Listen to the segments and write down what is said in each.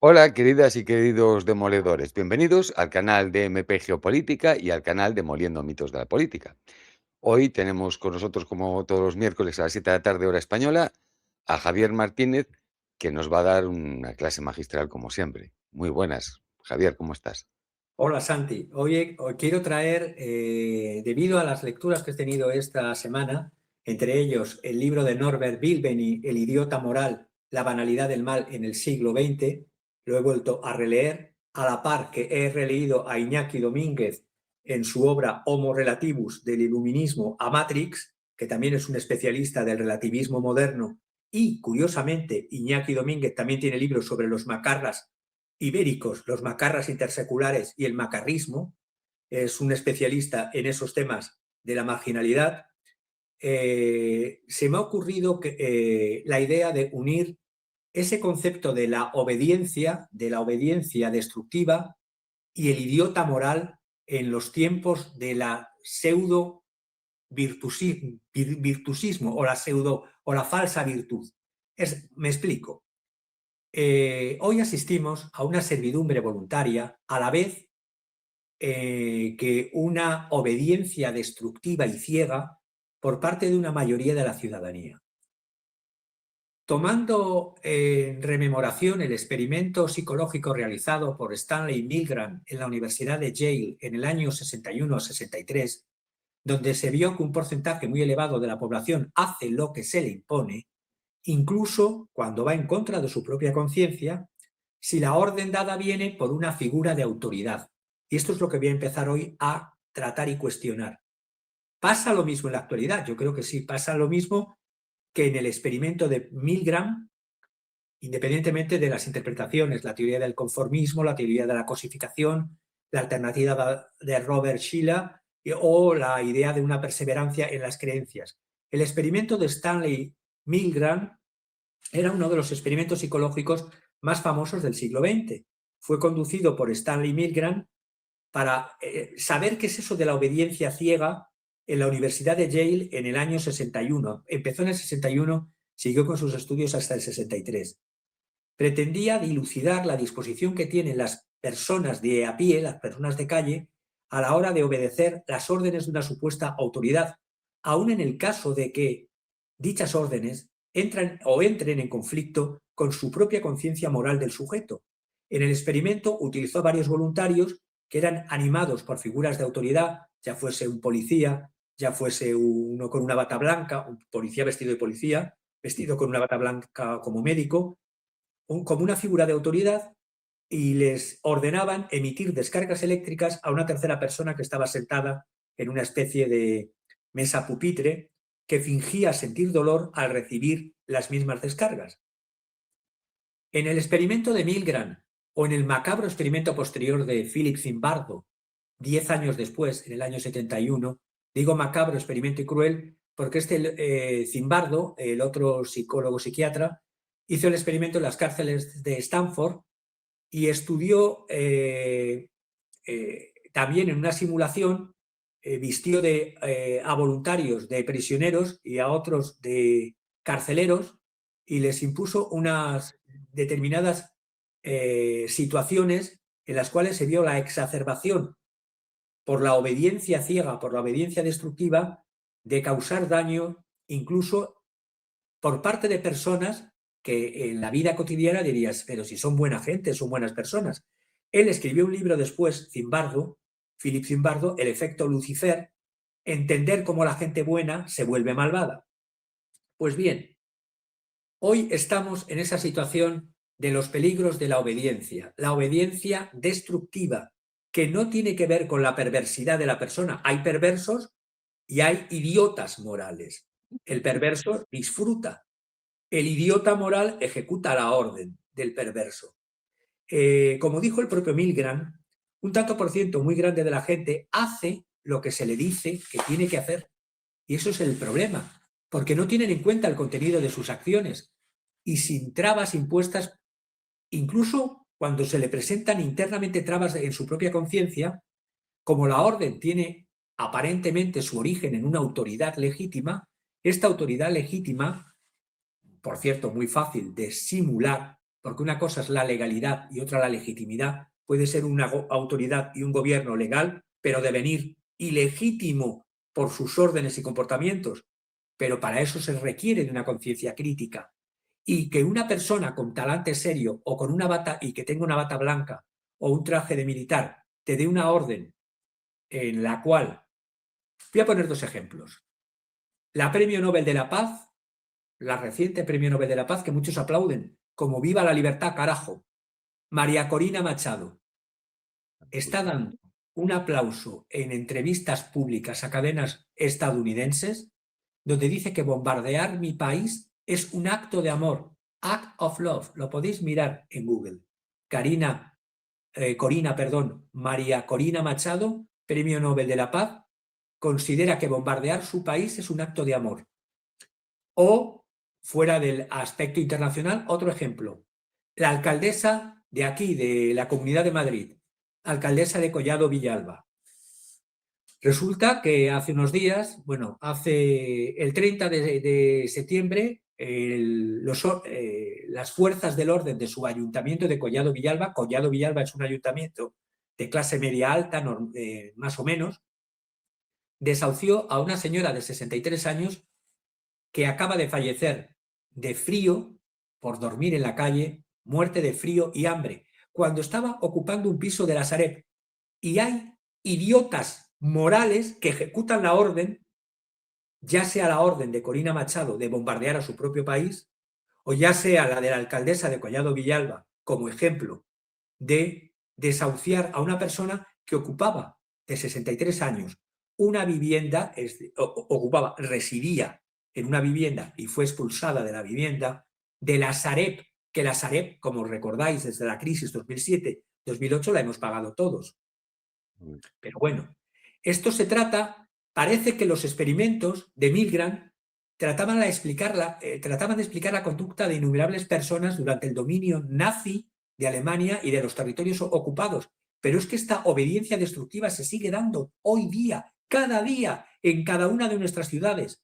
Hola, queridas y queridos demoledores. Bienvenidos al canal de MP Geopolítica y al canal Demoliendo Mitos de la Política. Hoy tenemos con nosotros, como todos los miércoles a las 7 de la tarde, hora española, a Javier Martínez, que nos va a dar una clase magistral como siempre. Muy buenas. Javier, ¿cómo estás? Hola Santi, hoy quiero traer, debido a las lecturas que he tenido esta semana, entre ellos el libro de Norbert Bilbeny, El idiota moral, la banalidad del mal en el siglo XX, lo he vuelto a releer, a la par que he releído a Iñaki Domínguez en su obra Homo Relativus, del iluminismo a Matrix, que también es un especialista del relativismo moderno, y curiosamente Iñaki Domínguez también tiene libros sobre los macarras ibéricos, los macarras interseculares y el macarrismo, es un especialista en esos temas de la marginalidad. Se me ha ocurrido la idea de unir ese concepto de la obediencia destructiva y el idiota moral en los tiempos de la pseudo virtuosismo o la pseudo o la falsa virtud. Me explico. Hoy asistimos a una servidumbre voluntaria a la vez que una obediencia destructiva y ciega por parte de una mayoría de la ciudadanía. Tomando en rememoración el experimento psicológico realizado por Stanley Milgram en la Universidad de Yale en el año 61-63, donde se vio que un porcentaje muy elevado de la población hace lo que se le impone, incluso cuando va en contra de su propia conciencia, si la orden dada viene por una figura de autoridad. Y esto es lo que voy a empezar hoy a tratar y cuestionar. ¿Pasa lo mismo en la actualidad? Yo creo que sí, pasa lo mismo que en el experimento de Milgram, independientemente de las interpretaciones, la teoría del conformismo, la teoría de la cosificación, la alternativa de Robert Shiller o la idea de una perseverancia en las creencias. El experimento de Stanley Milgram era uno de los experimentos psicológicos más famosos del siglo XX. Fue conducido por Stanley Milgram para saber qué es eso de la obediencia ciega en la Universidad de Yale en el año 61. Empezó en el 61, siguió con sus estudios hasta el 63. Pretendía dilucidar la disposición que tienen las personas de a pie, las personas de calle, a la hora de obedecer las órdenes de una supuesta autoridad, aun en el caso de que dichas órdenes entren en conflicto con su propia conciencia moral del sujeto. En el experimento utilizó varios voluntarios que eran animados por figuras de autoridad, ya fuese un policía, ya fuese uno con una bata blanca, un policía vestido de policía, vestido con una bata blanca como médico, como una figura de autoridad, y les ordenaban emitir descargas eléctricas a una tercera persona que estaba sentada en una especie de mesa pupitre que fingía sentir dolor al recibir las mismas descargas. En el experimento de Milgram o en el macabro experimento posterior de Philip Zimbardo, 10 años después, en el año 71, digo macabro, experimento y cruel, porque Zimbardo, el otro psicólogo psiquiatra, hizo el experimento en las cárceles de Stanford y estudió también en una simulación, vistió a voluntarios de prisioneros y a otros de carceleros y les impuso unas determinadas situaciones en las cuales se vio la exacerbación por la obediencia ciega, por la obediencia destructiva, de causar daño incluso por parte de personas que en la vida cotidiana dirías, pero si son buena gente, son buenas personas. Él escribió un libro después, Philip Zimbardo, El efecto Lucifer, entender cómo la gente buena se vuelve malvada. Pues bien, hoy estamos en esa situación de los peligros de la obediencia destructiva, que no tiene que ver con la perversidad de la persona. Hay perversos y hay idiotas morales. El perverso disfruta. El idiota moral ejecuta la orden del perverso. Como dijo el propio Milgram, un tanto por ciento muy grande de la gente hace lo que se le dice que tiene que hacer. Y eso es el problema, porque no tienen en cuenta el contenido de sus acciones y sin trabas impuestas, incluso cuando se le presentan internamente trabas en su propia conciencia, como la orden tiene aparentemente su origen en una autoridad legítima, esta autoridad legítima, por cierto, muy fácil de simular, porque una cosa es la legalidad y otra la legitimidad. Puede ser una autoridad y un gobierno legal, pero devenir ilegítimo por sus órdenes y comportamientos. Pero para eso se requiere de una conciencia crítica. Y que una persona con talante serio o con una bata y que tenga una bata blanca o un traje de militar te dé una orden en la cual... Voy a poner dos ejemplos. La Premio Nobel de la Paz, la reciente Premio Nobel de la Paz, que muchos aplauden, como viva la libertad, carajo. María Corina Machado está dando un aplauso en entrevistas públicas a cadenas estadounidenses donde dice que bombardear mi país es un acto de amor, act of love, lo podéis mirar en Google. María Corina Machado, Premio Nobel de la Paz, considera que bombardear su país es un acto de amor. O, fuera del aspecto internacional, otro ejemplo. La alcaldesa de aquí, de la Comunidad de Madrid, alcaldesa de Collado Villalba. Resulta que hace unos días, bueno, hace el 30 de septiembre, las fuerzas del orden de su ayuntamiento de Collado Villalba es un ayuntamiento de clase media alta, más o menos, desahució a una señora de 63 años que acaba de fallecer de frío por dormir en la calle, muerte de frío y hambre, cuando estaba ocupando un piso de la Sareb. Y hay idiotas morales que ejecutan la orden, ya sea la orden de Corina Machado de bombardear a su propio país, o ya sea la de la alcaldesa de Collado Villalba, como ejemplo de desahuciar a una persona que ocupaba de 63 años una vivienda, residía en una vivienda y fue expulsada de la vivienda de la Sareb, que la Sareb, como recordáis, desde la crisis 2007-2008 la hemos pagado todos. Pero bueno, esto se trata, parece que los experimentos de Milgram trataban de explicar la conducta de innumerables personas durante el dominio nazi de Alemania y de los territorios ocupados. Pero es que esta obediencia destructiva se sigue dando hoy día, en cada una de nuestras ciudades.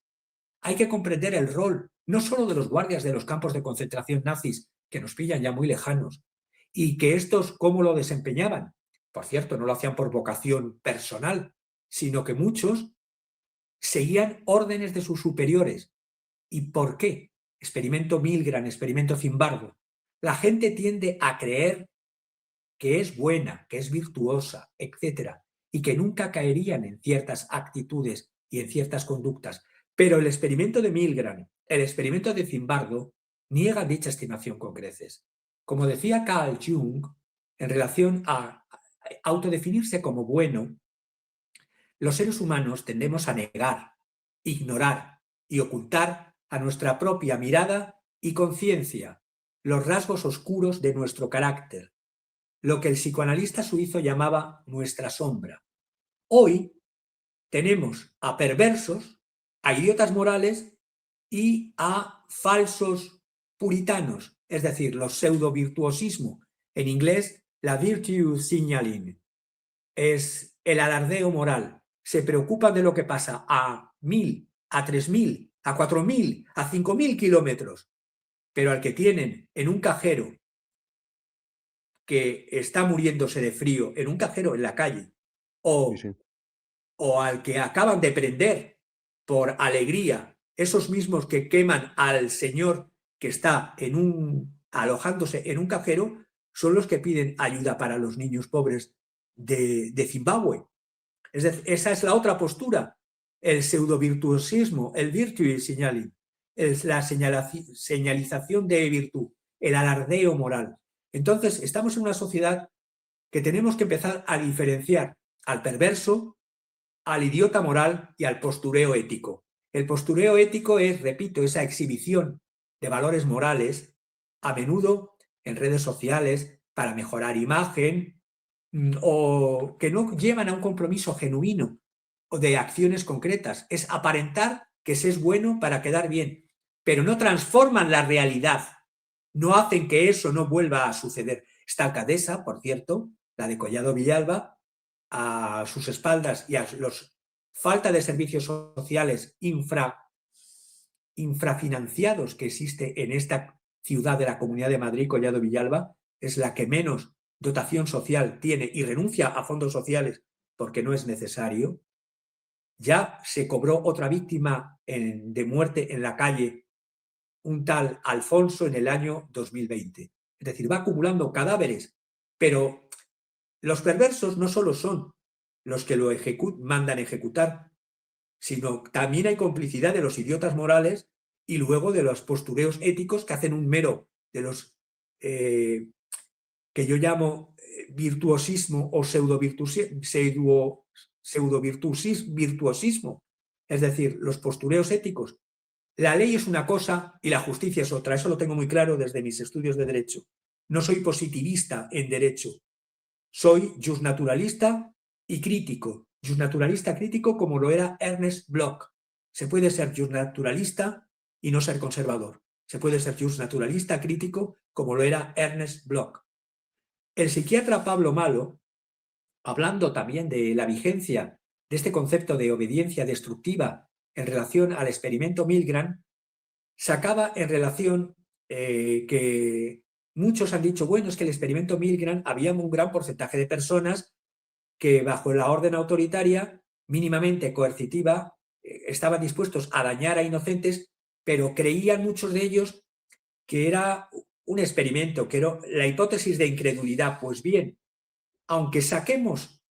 Hay que comprender el rol, no solo de los guardias de los campos de concentración nazis, que nos pillan ya muy lejanos, y que estos cómo lo desempeñaban. Por cierto, no lo hacían por vocación personal, sino que muchos seguían órdenes de sus superiores. ¿Y por qué? Experimento Milgram, experimento Zimbardo. La gente tiende a creer que es buena, que es virtuosa, etc. Y que nunca caerían en ciertas actitudes y en ciertas conductas. Pero el experimento de Milgram, el experimento de Zimbardo, niega dicha estimación con creces. Como decía Carl Jung, en relación a autodefinirse como bueno, los seres humanos tendemos a negar, ignorar y ocultar a nuestra propia mirada y conciencia los rasgos oscuros de nuestro carácter, lo que el psicoanalista suizo llamaba nuestra sombra. Hoy tenemos a perversos, a idiotas morales y a falsos puritanos, es decir, los pseudo-virtuosismo. En inglés, la virtue signaling es el alardeo moral. Se preocupan de lo que pasa a 1000, a 3000, a 4000, a 5000 kilómetros, pero al que tienen en un cajero que está muriéndose de frío, en un cajero en la calle, o al que acaban de prender por alegría, esos mismos que queman al señor que está alojándose en un cajero, son los que piden ayuda para los niños pobres de Zimbabue. Es decir, esa es la otra postura, el pseudo-virtuosismo, el virtue signaling, es la señalización de virtud, el alardeo moral. Entonces, estamos en una sociedad que tenemos que empezar a diferenciar al perverso, al idiota moral y al postureo ético. El postureo ético es, repito, esa exhibición de valores morales, a menudo en redes sociales, para mejorar imagen, o que no llevan a un compromiso genuino o de acciones concretas. Es aparentar que se es bueno para quedar bien, pero no transforman la realidad, no hacen que eso no vuelva a suceder. Esta alcaldesa, por cierto, la de Collado Villalba, a sus espaldas y a los falta de servicios sociales infrafinanciados que existe en esta ciudad de la Comunidad de Madrid, Collado Villalba, es la que menos dotación social tiene y renuncia a fondos sociales porque no es necesario. Ya se cobró otra víctima de muerte en la calle, un tal Alfonso, en el año 2020. Es decir, va acumulando cadáveres, pero los perversos no solo son los que lo mandan ejecutar, sino también hay complicidad de los idiotas morales y luego de los postureos éticos que hacen un mero de los que yo llamo virtuosismo o virtuosismo, es decir, los postureos éticos. La ley es una cosa y la justicia es otra. Eso lo tengo muy claro desde mis estudios de Derecho. No soy positivista en Derecho. Soy justnaturalista y crítico. Justnaturalista crítico como lo era Ernest Bloch. Se puede ser justnaturalista y no ser conservador. Se puede ser justnaturalista crítico como lo era Ernest Bloch. El psiquiatra Pablo Malo, hablando también de la vigencia de este concepto de obediencia destructiva en relación al experimento Milgram, sacaba en relación que muchos han dicho, bueno, es que el experimento Milgram había un gran porcentaje de personas que bajo la orden autoritaria mínimamente coercitiva estaban dispuestos a dañar a inocentes, pero creían muchos de ellos que era un experimento, que era la hipótesis de incredulidad. Pues bien, aunque saquemos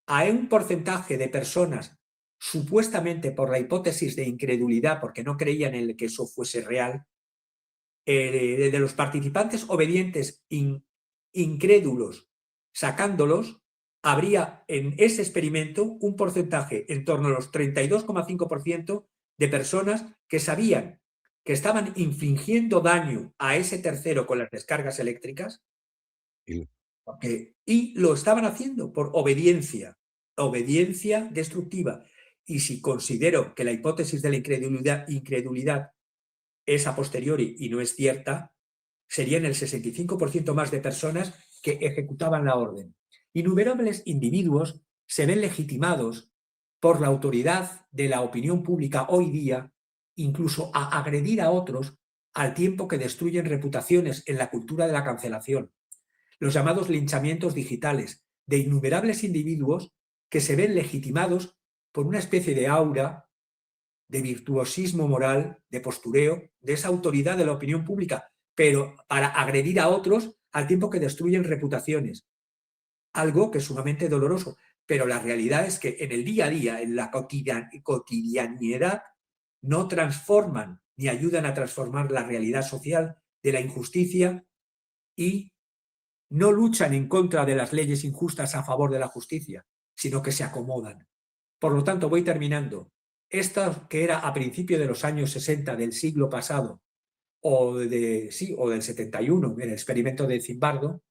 a un porcentaje de personas supuestamente por la hipótesis de incredulidad, porque no creían en que eso fuese real, de los participantes obedientes incrédulos, sacándolos, habría en ese experimento un porcentaje en torno a los 32,5% de personas que sabían que estaban infligiendo daño a ese tercero con las descargas eléctricas y lo estaban haciendo por obediencia destructiva. Y si considero que la hipótesis de la incredulidad es a posteriori y no es cierta, serían el 65% más de personas que ejecutaban la orden. Innumerables individuos se ven legitimados por la autoridad de la opinión pública hoy día, incluso a agredir a otros al tiempo que destruyen reputaciones en la cultura de la cancelación. Los llamados linchamientos digitales de innumerables individuos que se ven legitimados por una especie de aura de virtuosismo moral, de postureo, de esa autoridad de la opinión pública, pero para agredir a otros al tiempo que destruyen reputaciones. Algo que es sumamente doloroso, pero la realidad es que en el día a día, en la cotidianidad, no transforman ni ayudan a transformar la realidad social de la injusticia y no luchan en contra de las leyes injustas a favor de la justicia, sino que se acomodan. Por lo tanto, voy terminando. Esto que era a principios de los años 60 del siglo pasado, o del 71, en el experimento de Zimbardo,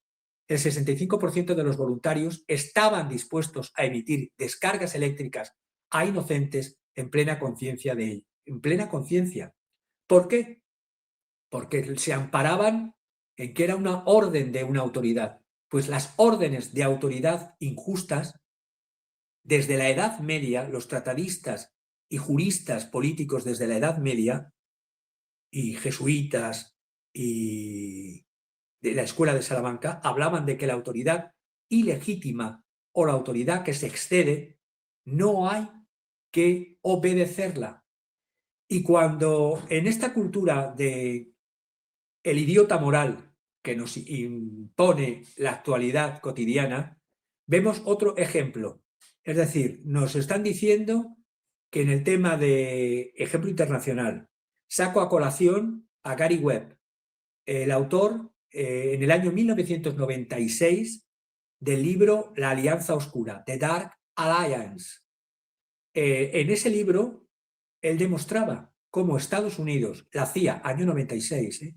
el 65% de los voluntarios estaban dispuestos a emitir descargas eléctricas a inocentes en plena conciencia de ello. En plena conciencia. ¿Por qué? Porque se amparaban en que era una orden de una autoridad. Pues las órdenes de autoridad injustas, desde la Edad Media, los tratadistas y juristas políticos desde la Edad Media, y jesuitas y de la Escuela de Salamanca, hablaban de que la autoridad ilegítima o la autoridad que se excede no hay que obedecerla. Y cuando en esta cultura de el idiota moral que nos impone la actualidad cotidiana, vemos otro ejemplo. Es decir, nos están diciendo que en el tema de ejemplo internacional, saco a colación a Gary Webb, el autor en el año 1996 del libro La Alianza Oscura, The Dark Alliance. En ese libro, él demostraba cómo Estados Unidos, la CIA, año 96,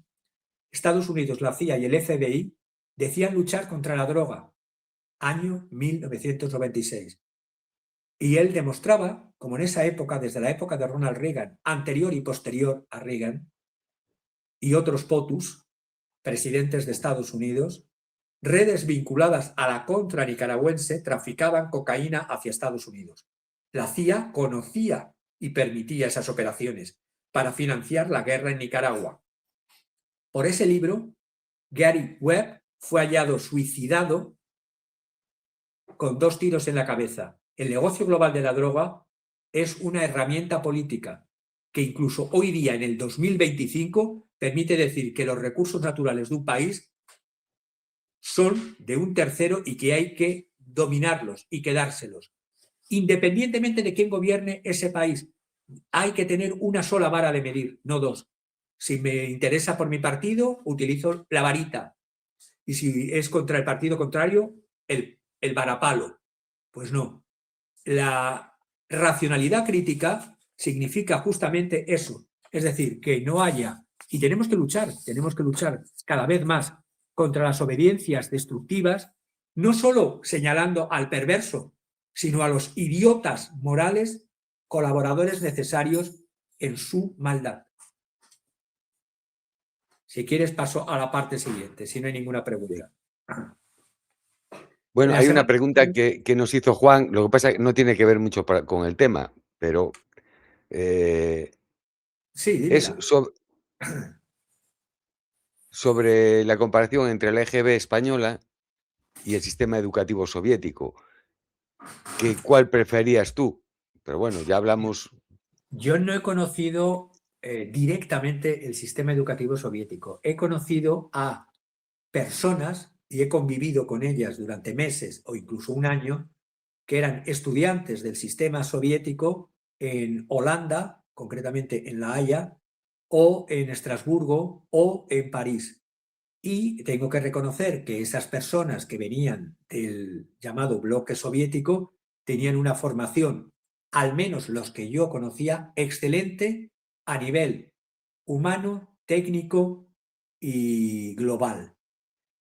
Estados Unidos, la CIA y el FBI decían luchar contra la droga, año 1996. Y él demostraba, como en esa época, desde la época de Ronald Reagan, anterior y posterior a Reagan, y otros POTUS, presidentes de Estados Unidos, redes vinculadas a la contra nicaragüense traficaban cocaína hacia Estados Unidos. La CIA conocía y permitía esas operaciones para financiar la guerra en Nicaragua. por ese libro, Gary Webb fue hallado suicidado con 2 tiros en la cabeza. El negocio global de la droga es una herramienta política que incluso hoy día, en el 2025, permite decir que los recursos naturales de un país son de un tercero y que hay que dominarlos y quedárselos. Independientemente de quién gobierne ese país, hay que tener una sola vara de medir, no 2. Si me interesa por mi partido, utilizo la varita. Y si es contra el partido contrario, el varapalo. Pues no. La racionalidad crítica significa justamente eso. Es decir, que no haya, y tenemos que luchar cada vez más contra las obediencias destructivas, no solo señalando al perverso, sino a los idiotas morales, colaboradores necesarios en su maldad. Si quieres, paso a la parte siguiente, si no hay ninguna pregunta. Bueno, La hay una semana... pregunta que nos hizo Juan, lo que pasa es que no tiene que ver mucho con el tema, pero Sí, es dímela. sobre la comparación entre la EGB española y el sistema educativo soviético. ¿Cuál preferías tú? Pero bueno, ya hablamos. Yo no he conocido directamente el sistema educativo soviético. He conocido a personas y he convivido con ellas durante meses o incluso un año que eran estudiantes del sistema soviético en Holanda, concretamente en La Haya, o en Estrasburgo o en París. Y tengo que reconocer que esas personas que venían del llamado bloque soviético tenían una formación, al menos los que yo conocía, excelente a nivel humano, técnico y global.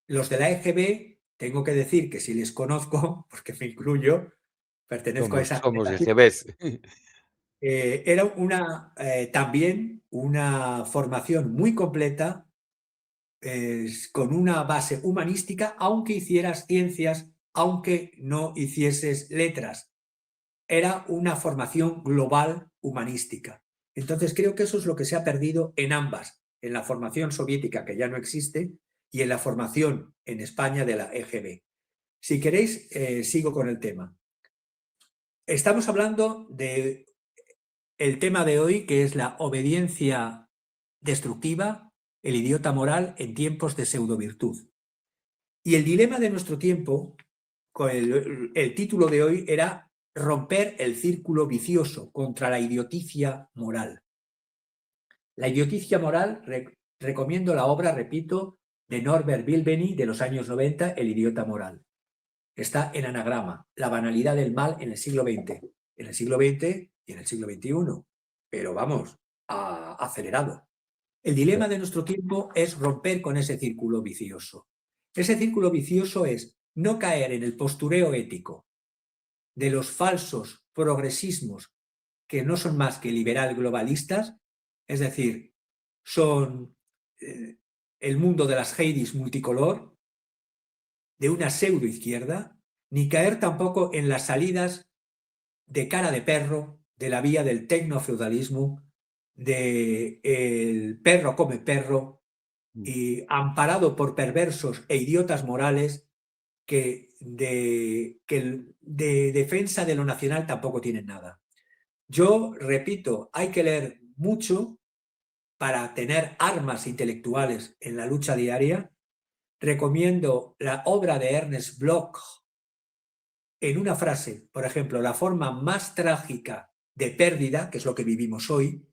Los de la EGB, tengo que decir que sí les conozco, porque me incluyo, pertenezco a esa Somos generación. EGBs. Era también una formación muy completa, con una base humanística, aunque hicieras ciencias, aunque no hicieses letras. Era una formación global humanística. Entonces creo que eso es lo que se ha perdido en ambas, en la formación soviética, que ya no existe, y en la formación en España de la EGB. Si queréis, sigo con el tema. Estamos hablando del tema de hoy, que es la obediencia destructiva, el idiota moral en tiempos de pseudovirtud. Y el dilema de nuestro tiempo, con el título de hoy, era romper el círculo vicioso contra la idioticia moral. La idioticia moral, recomiendo la obra, repito, de Norbert Bilbeny de los años 90, El idiota moral. Está en Anagrama, la banalidad del mal en el siglo XX. En el siglo XX y en el siglo XXI. Pero vamos, acelerado. El dilema de nuestro tiempo es romper con ese círculo vicioso. Ese círculo vicioso es no caer en el postureo ético de los falsos progresismos que no son más que liberal globalistas, es decir, son el mundo de las Heidis multicolor, de una pseudo izquierda, ni caer tampoco en las salidas de cara de perro de la vía del tecnofeudalismo, de el perro come perro, y amparado por perversos e idiotas morales que de defensa de lo nacional tampoco tienen nada. Yo repito, hay que leer mucho para tener armas intelectuales en la lucha diaria. Recomiendo la obra de Ernest Bloch en una frase, por ejemplo, la forma más trágica de pérdida, que es lo que vivimos hoy,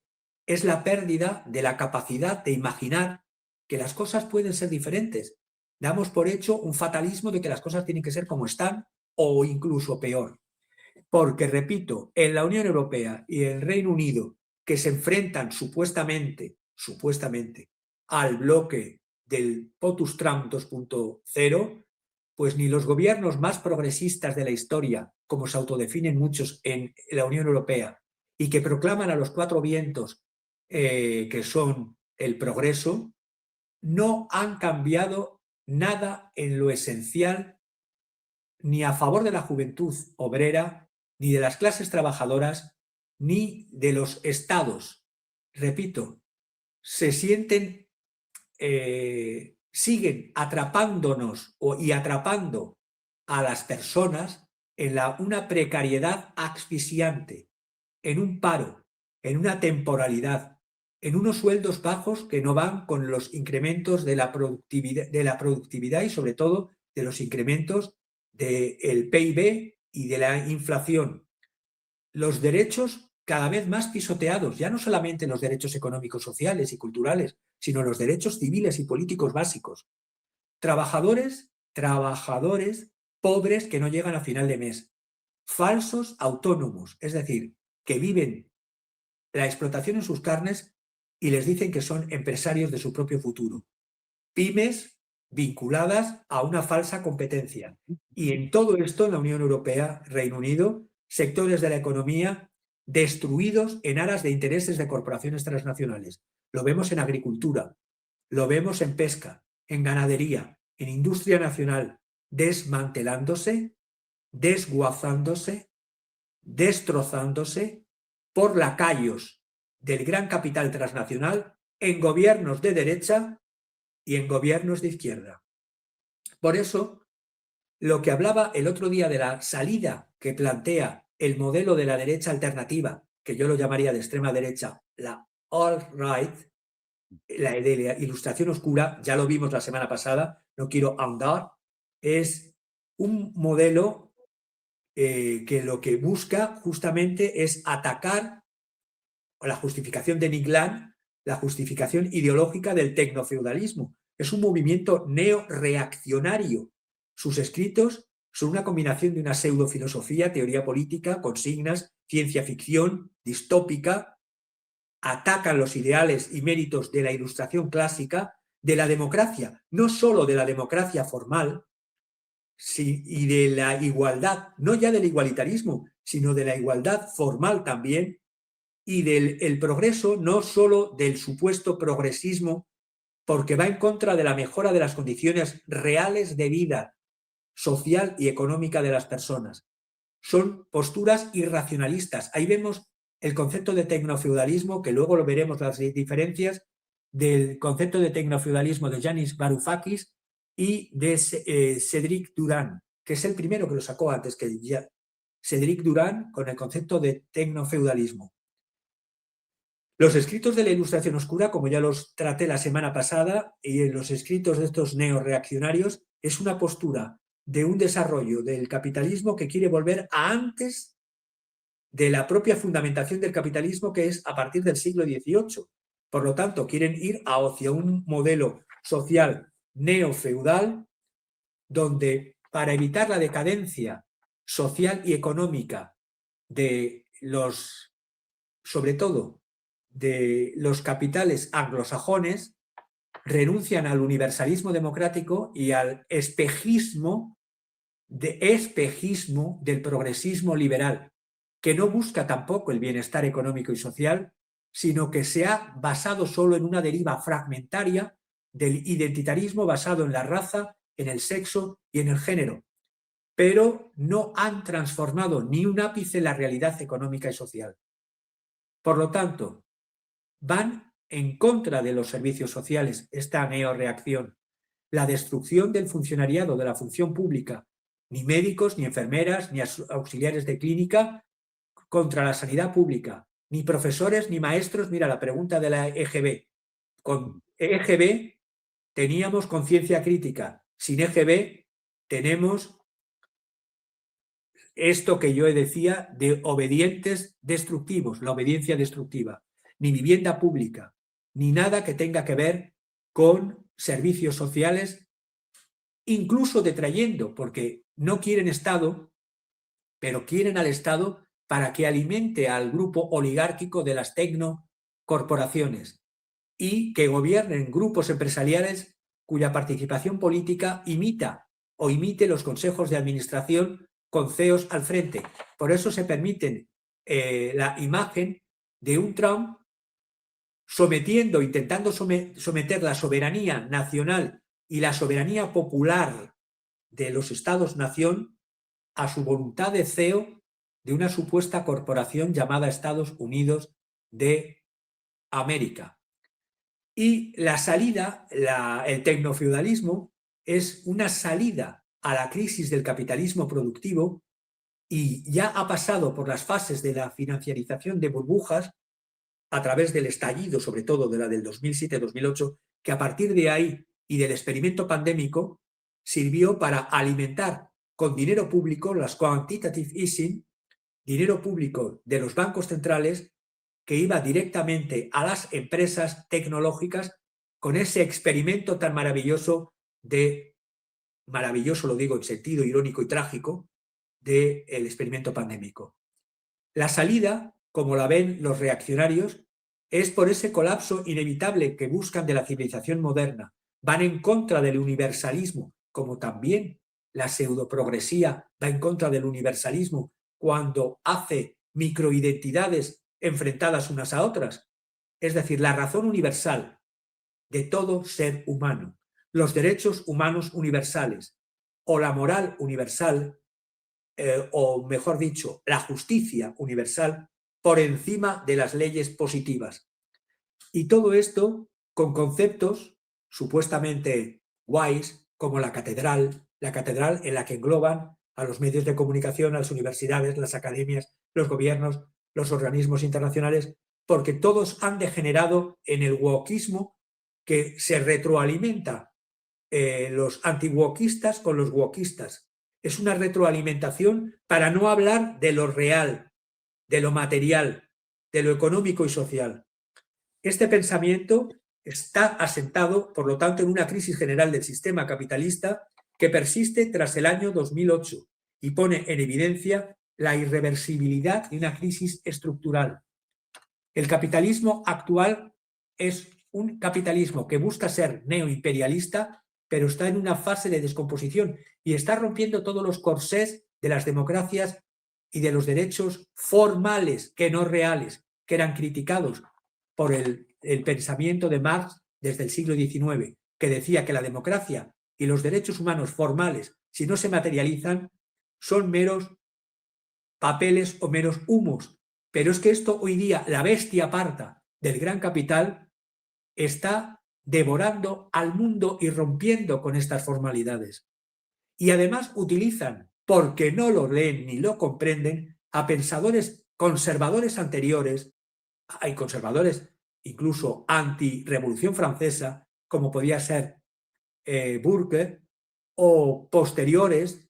es la pérdida de la capacidad de imaginar que las cosas pueden ser diferentes. Damos por hecho un fatalismo de que las cosas tienen que ser como están o incluso peor. Porque, repito, en la Unión Europea y el Reino Unido, que se enfrentan supuestamente al bloque del POTUS Trump 2.0, pues ni los gobiernos más progresistas de la historia, como se autodefinen muchos en la Unión Europea, y que proclaman a los 4 vientos que son el progreso, no han cambiado nada en lo esencial, ni a favor de la juventud obrera, ni de las clases trabajadoras, ni de los estados. Repito, se sienten siguen atrapándonos y atrapando a las personas en una precariedad asfixiante, en un paro, en una temporalidad, en unos sueldos bajos que no van con los incrementos de la productividad y sobre todo de los incrementos del PIB y de la inflación. Los derechos cada vez más pisoteados, ya no solamente los derechos económicos, sociales y culturales, sino los derechos civiles y políticos básicos. Trabajadores pobres que no llegan a final de mes. Falsos autónomos, es decir, que viven la explotación en sus carnes y les dicen que son empresarios de su propio futuro. Pymes vinculadas a una falsa competencia. Y en todo esto, en la Unión Europea, Reino Unido, sectores de la economía destruidos en aras de intereses de corporaciones transnacionales. Lo vemos en agricultura, lo vemos en pesca, en ganadería, en industria nacional, desmantelándose, desguazándose, destrozándose por lacayos del gran capital transnacional en gobiernos de derecha y en gobiernos de izquierda. Por eso, lo que hablaba el otro día de la salida que plantea el modelo de la derecha alternativa, que yo lo llamaría de extrema derecha, la alt-right, la de la ilustración oscura, ya lo vimos la semana pasada, no quiero ahondar, es un modelo que lo que busca justamente es atacar la justificación de Niglan, la justificación ideológica del tecnofeudalismo. Es un movimiento neoreaccionario. Sus escritos son una combinación de una pseudofilosofía, teoría política, consignas, ciencia ficción, distópica, atacan los ideales y méritos de la ilustración clásica, de la democracia, no solo de la democracia formal, y de la igualdad, no ya del igualitarismo, sino de la igualdad formal también, y del progreso, no solo del supuesto progresismo, porque va en contra de la mejora de las condiciones reales de vida social y económica de las personas. Son posturas irracionalistas. Ahí vemos el concepto de tecnofeudalismo, que luego lo veremos las diferencias del concepto de tecnofeudalismo de Yanis Varoufakis y de Cédric Durand, que es el primero que lo sacó antes que Cédric Durand con el concepto de tecnofeudalismo. Los escritos de la Ilustración Oscura, como ya los traté la semana pasada, y en los escritos de estos neoreaccionarios, es una postura de un desarrollo del capitalismo que quiere volver a antes de la propia fundamentación del capitalismo, que es a partir del siglo XVIII. Por lo tanto, quieren ir hacia un modelo social neofeudal, donde para evitar la decadencia social y económica de los, sobre todo, de los capitales anglosajones, renuncian al universalismo democrático y al espejismo del progresismo liberal, que no busca tampoco el bienestar económico y social, sino que se ha basado solo en una deriva fragmentaria del identitarismo basado en la raza, en el sexo y en el género, pero no han transformado ni un ápice la realidad económica y social. Por lo tanto, van en contra de los servicios sociales, esta neoreacción, la destrucción del funcionariado, de la función pública, ni médicos, ni enfermeras, ni auxiliares de clínica, contra la sanidad pública, ni profesores, ni maestros. Mira la pregunta de la EGB. Con EGB teníamos conciencia crítica, sin EGB tenemos esto que yo decía de obedientes destructivos, la obediencia destructiva, ni vivienda pública, ni nada que tenga que ver con servicios sociales, incluso detrayendo, porque no quieren Estado, pero quieren al Estado para que alimente al grupo oligárquico de las tecnocorporaciones y que gobiernen grupos empresariales cuya participación política imite los consejos de administración con CEOs al frente. Por eso se permiten la imagen de un Trump intentando someter la soberanía nacional y la soberanía popular de los Estados-nación a su voluntad de CEO de una supuesta corporación llamada Estados Unidos de América. Y la salida, el tecnofeudalismo, es una salida a la crisis del capitalismo productivo y ya ha pasado por las fases de la financiarización de burbujas a través del estallido, sobre todo de la del 2007-2008, que a partir de ahí y del experimento pandémico sirvió para alimentar con dinero público las quantitative easing, dinero público de los bancos centrales que iba directamente a las empresas tecnológicas con ese experimento tan maravilloso maravilloso lo digo en sentido irónico y trágico, del experimento pandémico. La salida, como la ven los reaccionarios, es por ese colapso inevitable que buscan de la civilización moderna. Van en contra del universalismo, como también la pseudoprogresía va en contra del universalismo cuando hace microidentidades enfrentadas unas a otras. Es decir, la razón universal de todo ser humano, los derechos humanos universales o la moral universal, o mejor dicho, la justicia universal por encima de las leyes positivas. Y todo esto con conceptos supuestamente guays como la catedral en la que engloban a los medios de comunicación, a las universidades, las academias, los gobiernos, los organismos internacionales, porque todos han degenerado en el wokismo que se retroalimenta los anti-wokistas con los wokistas. Es una retroalimentación para no hablar de lo real, de lo material, de lo económico y social. Este pensamiento está asentado, por lo tanto, en una crisis general del sistema capitalista que persiste tras el año 2008 y pone en evidencia la irreversibilidad de una crisis estructural. El capitalismo actual es un capitalismo que busca ser neoimperialista, pero está en una fase de descomposición y está rompiendo todos los corsés de las democracias y de los derechos formales, que no reales, que eran criticados por el pensamiento de Marx desde el siglo XIX, que decía que la democracia y los derechos humanos formales, si no se materializan, son meros papeles o meros humos. Pero es que esto hoy día, la bestia parda del gran capital, está devorando al mundo y rompiendo con estas formalidades. Y además utilizan, porque no lo leen ni lo comprenden, a pensadores conservadores anteriores, hay conservadores incluso anti-revolución francesa, como podía ser Burke, o posteriores,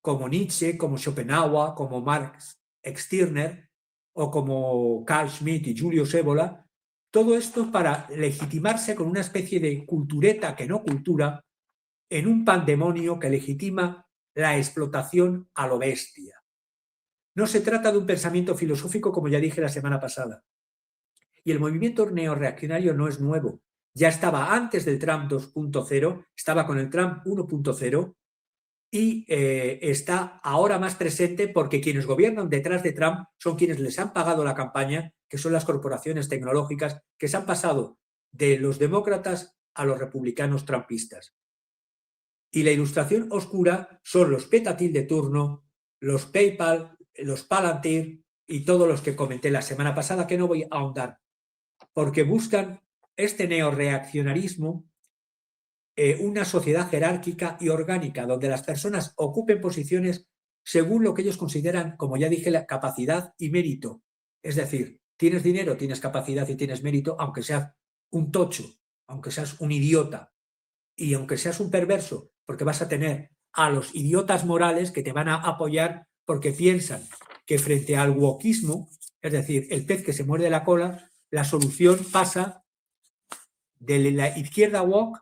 como Nietzsche, como Schopenhauer, como Marx Stirner, o como Carl Schmitt y Julius Evola, todo esto para legitimarse con una especie de cultureta que no cultura, en un pandemonio que legitima la explotación a lo bestia. No se trata de un pensamiento filosófico, como ya dije la semana pasada. Y el movimiento neorreaccionario no es nuevo. Ya estaba antes del Trump 2.0, estaba con el Trump 1.0 y está ahora más presente porque quienes gobiernan detrás de Trump son quienes les han pagado la campaña, que son las corporaciones tecnológicas que se han pasado de los demócratas a los republicanos trumpistas. Y la ilustración oscura son los Petatil de turno, los PayPal, los Palantir y todos los que comenté la semana pasada, que no voy a ahondar, porque buscan este neoreaccionarismo, una sociedad jerárquica y orgánica, donde las personas ocupen posiciones según lo que ellos consideran, como ya dije, la capacidad y mérito. Es decir, tienes dinero, tienes capacidad y tienes mérito, aunque seas un tocho, aunque seas un idiota y aunque seas un perverso, porque vas a tener a los idiotas morales que te van a apoyar porque piensan que frente al wokismo, es decir, el pez que se muerde la cola, la solución pasa de la izquierda woke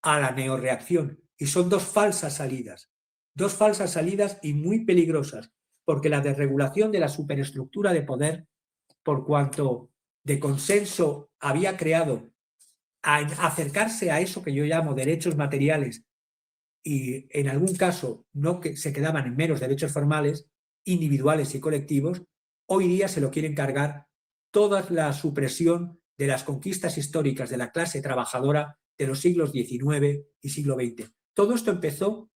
a la neorreacción. Y son dos falsas salidas y muy peligrosas, porque la desregulación de la superestructura de poder, por cuanto de consenso había creado a acercarse a eso que yo llamo derechos materiales y en algún caso no que se quedaban en meros derechos formales, individuales y colectivos, hoy día se lo quieren cargar toda la supresión de las conquistas históricas de la clase trabajadora de los siglos XIX y siglo XX. Todo esto empezó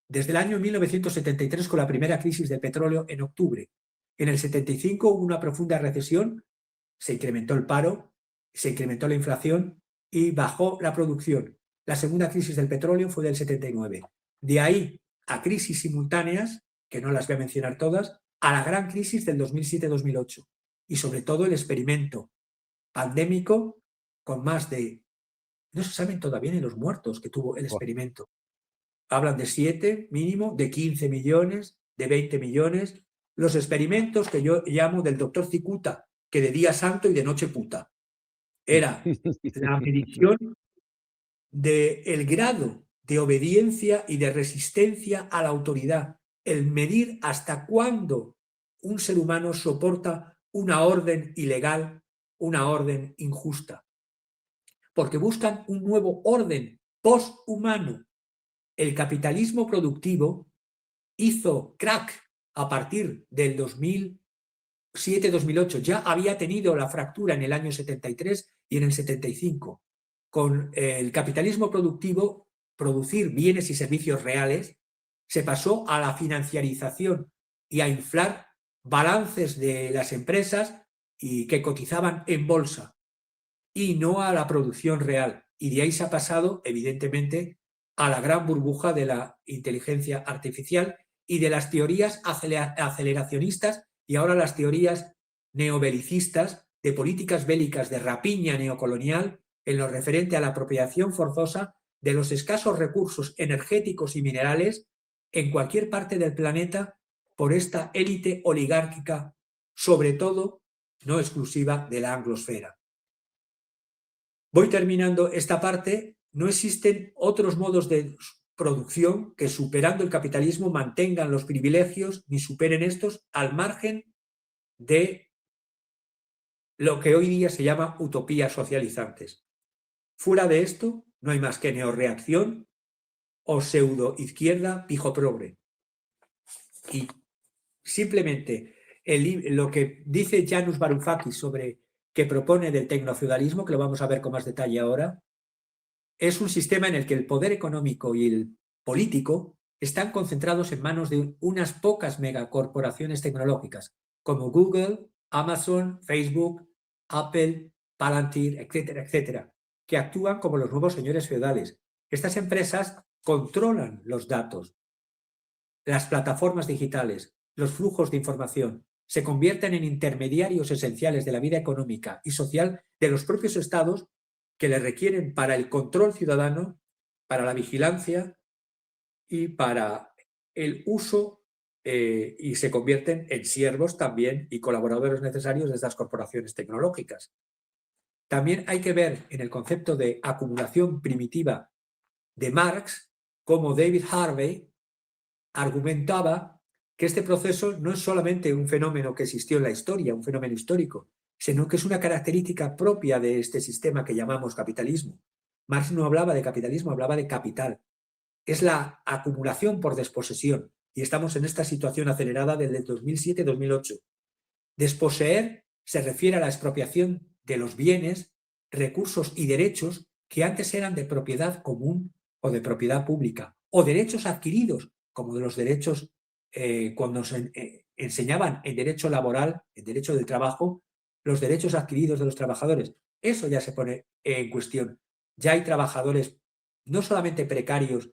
desde el año 1973 con la primera crisis del petróleo en octubre. En el 75 hubo una profunda recesión, se incrementó el paro, se incrementó la inflación y bajó la producción. La segunda crisis del petróleo fue del 79. De ahí a crisis simultáneas, que no las voy a mencionar todas, a la gran crisis del 2007-2008. Y sobre todo el experimento pandémico con más de... No se saben todavía ni los muertos que tuvo el Buah. experimento. Hablan de 7 mínimo, de 15 millones, de 20 millones. Los experimentos que yo llamo del doctor Cicuta, que de día santo y de noche puta. Era la medición del grado de obediencia y de resistencia a la autoridad, el medir hasta cuándo un ser humano soporta una orden ilegal, una orden injusta, porque buscan un nuevo orden posthumano. El capitalismo productivo hizo crack a partir del 2007-2008, ya había tenido la fractura en el año 73 y en el 75. Con el capitalismo productivo, producir bienes y servicios reales, se pasó a la financiarización y a inflar balances de las empresas y que cotizaban en bolsa y no a la producción real. Y de ahí se ha pasado, evidentemente, a la gran burbuja de la inteligencia artificial y de las teorías aceleracionistas y ahora las teorías neobelicistas de políticas bélicas de rapiña neocolonial en lo referente a la apropiación forzosa de los escasos recursos energéticos y minerales en cualquier parte del planeta por esta élite oligárquica, sobre todo no exclusiva de la anglosfera. Voy terminando esta parte. No existen otros modos de producción que, superando el capitalismo, mantengan los privilegios ni superen estos al margen de lo que hoy día se llama utopías socializantes. Fuera de esto, no hay más que neorreacción o pseudo-izquierda pijo progre. Y simplemente lo que dice Janusz Varoufakis sobre que propone del tecnofeudalismo, que lo vamos a ver con más detalle ahora, es un sistema en el que el poder económico y el político están concentrados en manos de unas pocas megacorporaciones tecnológicas, como Google, Amazon, Facebook, Apple, Palantir, etcétera, etcétera, que actúan como los nuevos señores feudales. Estas empresas controlan los datos, las plataformas digitales, los flujos de información, se convierten en intermediarios esenciales de la vida económica y social de los propios estados que le requieren para el control ciudadano, para la vigilancia y para el uso y se convierten en siervos también y colaboradores necesarios de estas corporaciones tecnológicas. También hay que ver en el concepto de acumulación primitiva de Marx cómo David Harvey argumentaba que este proceso no es solamente un fenómeno que existió en la historia, un fenómeno histórico, sino que es una característica propia de este sistema que llamamos capitalismo. Marx no hablaba de capitalismo, hablaba de capital. Es la acumulación por desposesión y estamos en esta situación acelerada desde el 2007-2008. Desposeer se refiere a la expropiación de los bienes, recursos y derechos que antes eran de propiedad común o de propiedad pública, o derechos adquiridos, como de los derechos cuando nos enseñaban en derecho laboral, en derecho del trabajo, los derechos adquiridos de los trabajadores. Eso ya se pone en cuestión. Ya hay trabajadores no solamente precarios,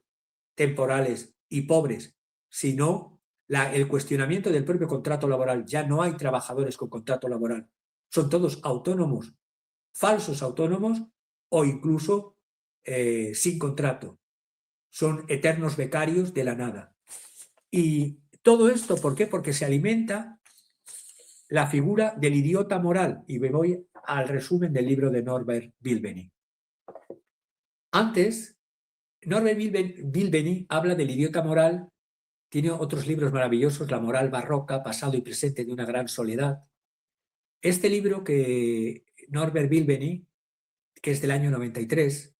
temporales y pobres, sino el cuestionamiento del propio contrato laboral. Ya no hay trabajadores con contrato laboral. Son todos autónomos, falsos autónomos o incluso sin contrato. Son eternos becarios de la nada. Y todo esto, ¿por qué? Porque se alimenta la figura del idiota moral. Y me voy al resumen del libro de Norbert Bilbeny. Antes, Norbert Bilbeny habla del idiota moral. Tiene otros libros maravillosos, La moral barroca, pasado y presente de una gran soledad. Este libro que Norbert Bilbeny, que es del año 93,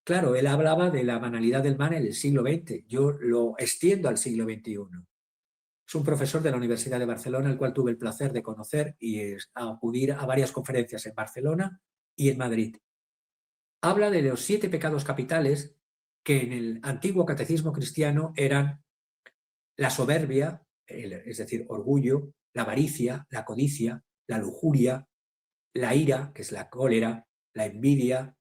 claro, él hablaba de la banalidad del mal en el siglo XX. Yo lo extiendo al siglo XXI. Es un profesor de la Universidad de Barcelona, el cual tuve el placer de conocer y acudir a varias conferencias en Barcelona y en Madrid. Habla de los 7 pecados capitales que en el antiguo catecismo cristiano eran la soberbia, es decir, orgullo, la avaricia, la codicia, la lujuria, la ira, que es la cólera, la envidia,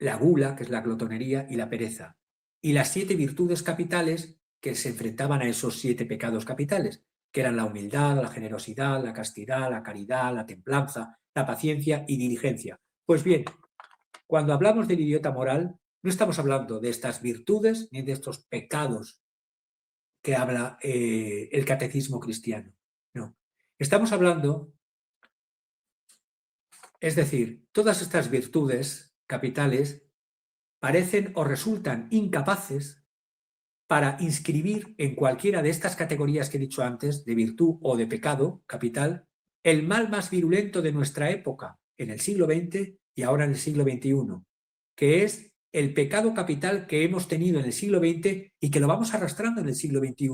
la gula, que es la glotonería, y la pereza. Y las 7 virtudes capitales que se enfrentaban a esos 7 pecados capitales, que eran la humildad, la generosidad, la castidad, la caridad, la templanza, la paciencia y diligencia. Pues bien, cuando hablamos del idiota moral, no estamos hablando de estas virtudes ni de estos pecados que habla el catecismo cristiano. No. Estamos hablando, es decir, todas estas virtudes capitales parecen o resultan incapaces para inscribir en cualquiera de estas categorías que he dicho antes, de virtud o de pecado capital, el mal más virulento de nuestra época, en el siglo XX y ahora en el siglo XXI, que es el pecado capital que hemos tenido en el siglo XX y que lo vamos arrastrando en el siglo XXI,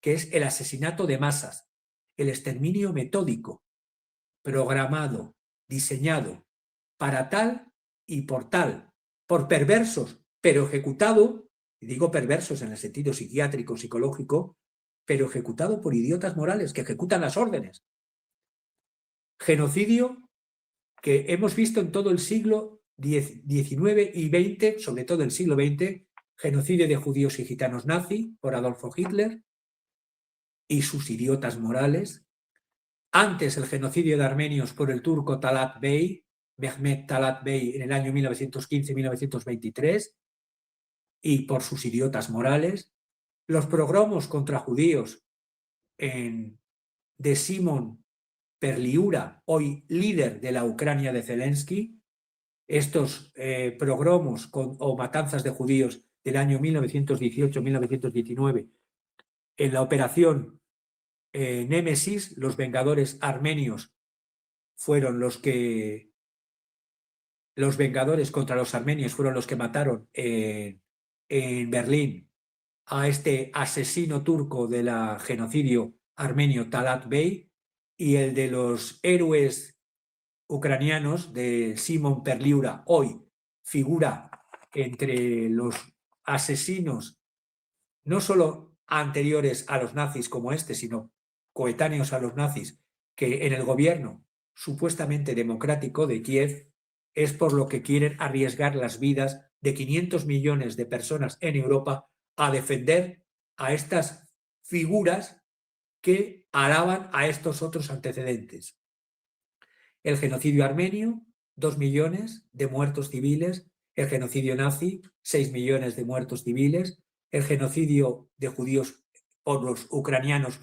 que es el asesinato de masas, el exterminio metódico, programado, diseñado para tal y por perversos, pero ejecutado, y digo perversos en el sentido psiquiátrico, psicológico, pero ejecutado por idiotas morales que ejecutan las órdenes. Genocidio que hemos visto en todo el siglo XIX y XX, sobre todo el siglo XX, genocidio de judíos y gitanos nazi por Adolfo Hitler y sus idiotas morales. Antes el genocidio de armenios por el turco Talat Bey, Mehmet Talat Bey, en el año 1915-1923, y por sus idiotas morales. Los pogromos contra judíos de Simon Perliura, hoy líder de la Ucrania de Zelensky, estos pogromos o matanzas de judíos del año 1918-1919 en la operación Némesis, los Vengadores armenios fueron los Vengadores contra los armenios fueron los que mataron en Berlín a este asesino turco de la genocidio armenio Talat Bey, y el de los héroes ucranianos de Simon Perliura, hoy figura entre los asesinos no solo anteriores a los nazis como este, sino coetáneos a los nazis, que en el gobierno supuestamente democrático de Kiev es por lo que quieren arriesgar las vidas de 500 millones de personas en Europa a defender a estas figuras que alaban a estos otros antecedentes. El genocidio armenio, 2 millones de muertos civiles. El genocidio nazi, 6 millones de muertos civiles. El genocidio de judíos por los ucranianos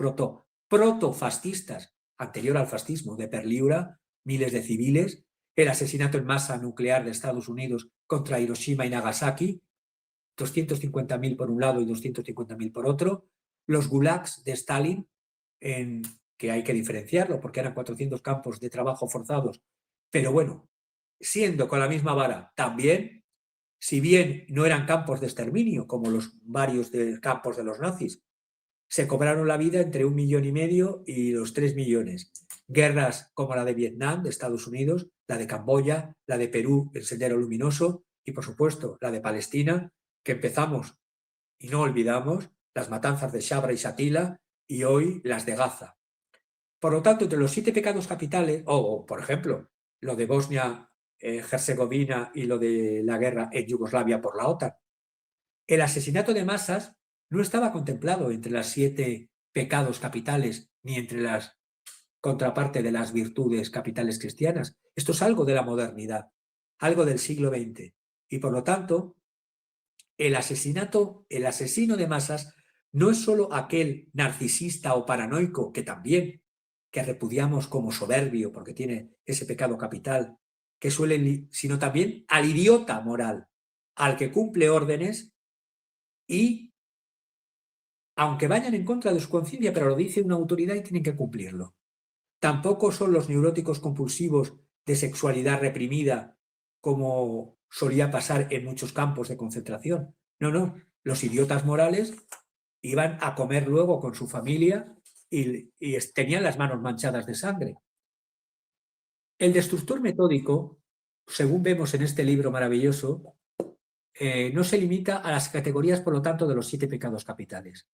protofascistas, anterior al fascismo, de Perliura, miles de civiles. El asesinato en masa nuclear de Estados Unidos contra Hiroshima y Nagasaki, 250.000 por un lado y 250.000 por otro. Los gulags de Stalin, que hay que diferenciarlo porque eran 400 campos de trabajo forzados, pero bueno, siendo con la misma vara también, si bien no eran campos de exterminio como los varios campos de los nazis, se cobraron la vida entre 1,5 millones y los 3 millones. Guerras como la de Vietnam, de Estados Unidos, la de Camboya, la de Perú, el Sendero Luminoso, y por supuesto la de Palestina, que empezamos y no olvidamos, las matanzas de Shabra y Shatila, y hoy las de Gaza. Por lo tanto, entre los 7 pecados capitales, o por ejemplo, lo de Bosnia, Herzegovina y lo de la guerra en Yugoslavia por la OTAN, el asesinato de masas no estaba contemplado entre las 7 pecados capitales ni entre las contraparte de las virtudes capitales cristianas. Esto es algo de la modernidad, algo del siglo XX. Y por lo tanto, el asesino de masas no es solo aquel narcisista o paranoico que también, que repudiamos como soberbio porque tiene ese pecado capital, sino también al idiota moral, al que cumple órdenes y, aunque vayan en contra de su conciencia, pero lo dice una autoridad y tienen que cumplirlo. Tampoco son los neuróticos compulsivos de sexualidad reprimida, como solía pasar en muchos campos de concentración. No, los idiotas morales iban a comer luego con su familia y tenían las manos manchadas de sangre. El destructor metódico, según vemos en este libro maravilloso, no se limita a las categorías, por lo tanto, de los 7 pecados capitales.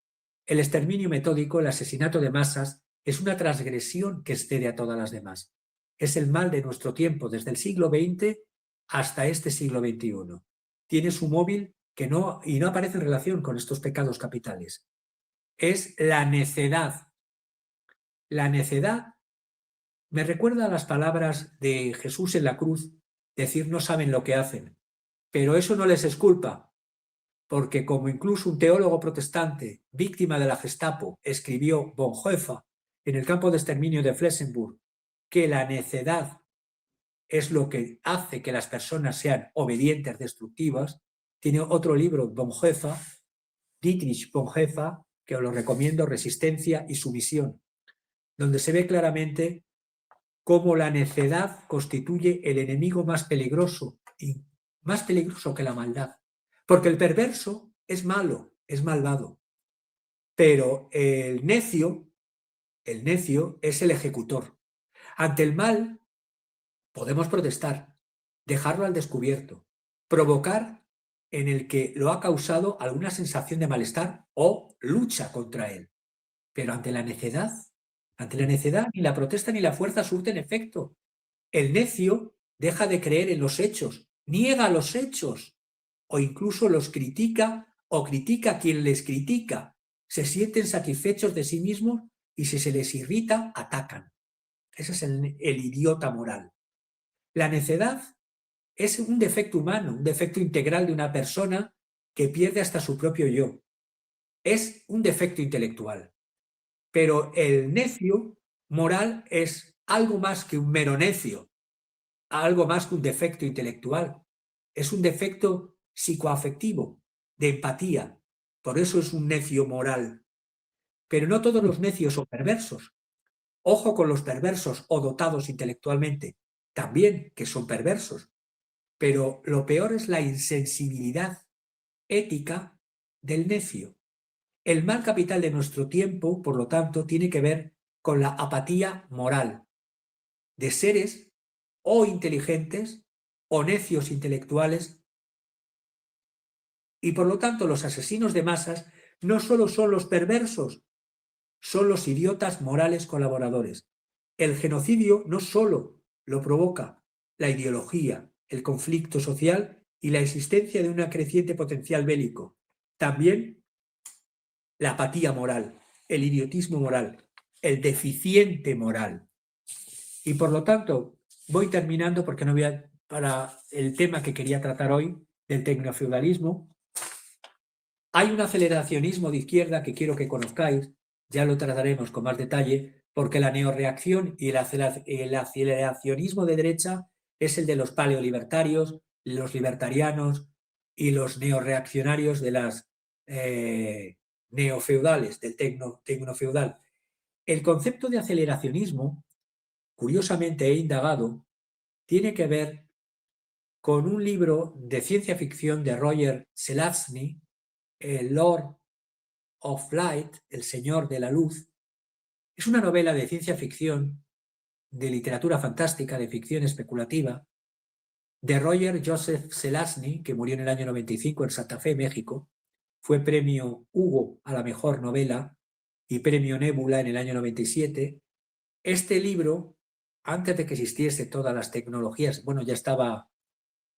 El exterminio metódico, el asesinato de masas, es una transgresión que excede a todas las demás. Es el mal de nuestro tiempo, desde el siglo XX hasta este siglo XXI. tiene su móvil y no aparece en relación con estos pecados capitales. Es la necedad. La necedad me recuerda a las palabras de Jesús en la cruz, decir no saben lo que hacen, pero eso no les es culpa, porque como incluso un teólogo protestante, víctima de la Gestapo, escribió Bonhoeffer en el campo de exterminio de Flessenburg, que la necedad es lo que hace que las personas sean obedientes, destructivas. Tiene otro libro, Bonhoeffer, Dietrich Bonhoeffer, que os lo recomiendo, Resistencia y Sumisión, donde se ve claramente cómo la necedad constituye el enemigo más peligroso, y más peligroso que la maldad. Porque el perverso es malo, es malvado, pero el necio es el ejecutor. Ante el mal podemos protestar, dejarlo al descubierto, provocar en el que lo ha causado alguna sensación de malestar o lucha contra él. Pero ante la necedad ni la protesta ni la fuerza surten efecto. El necio deja de creer en los hechos, niega los hechos o incluso los critica o critica a quien les critica. Se sienten satisfechos de sí mismos y si se les irrita, atacan. Ese es el idiota moral. La necedad es un defecto humano, un defecto integral de una persona que pierde hasta su propio yo. Es un defecto intelectual. Pero el necio moral es algo más que un mero necio, algo más que un defecto intelectual. Es un defecto psicoafectivo, de empatía. Por eso es un necio moral. Pero no todos los necios son perversos. Ojo con los perversos o dotados intelectualmente, también que son perversos. Pero lo peor es la insensibilidad ética del necio. El mal capital de nuestro tiempo, por lo tanto, tiene que ver con la apatía moral de seres o inteligentes o necios intelectuales, y por lo tanto los asesinos de masas no solo son los perversos, son los idiotas morales colaboradores. El genocidio no solo lo provoca la ideología, el conflicto social y la existencia de un creciente potencial bélico, también la apatía moral, el idiotismo moral, el deficiente moral. Y por lo tanto, voy terminando porque no voy para el tema que quería tratar hoy, del tecnofeudalismo. Hay un aceleracionismo de izquierda que quiero que conozcáis, ya lo trataremos con más detalle, porque la neorreacción y el aceleracionismo de derecha es el de los paleolibertarios, los libertarianos y los neorreaccionarios de las neofeudales, del tecnofeudal. El concepto de aceleracionismo, curiosamente he indagado, tiene que ver con un libro de ciencia ficción de Roger Zelazny, el Lord of Light, el Señor de la Luz. Es una novela de ciencia ficción, de literatura fantástica, de ficción especulativa, de Roger Joseph Zelazny, que murió en el año 95 en Santa Fe, México. Fue premio Hugo a la mejor novela y premio Nebula en el año 97. Este libro, antes de que existiese todas las tecnologías, bueno, ya estaba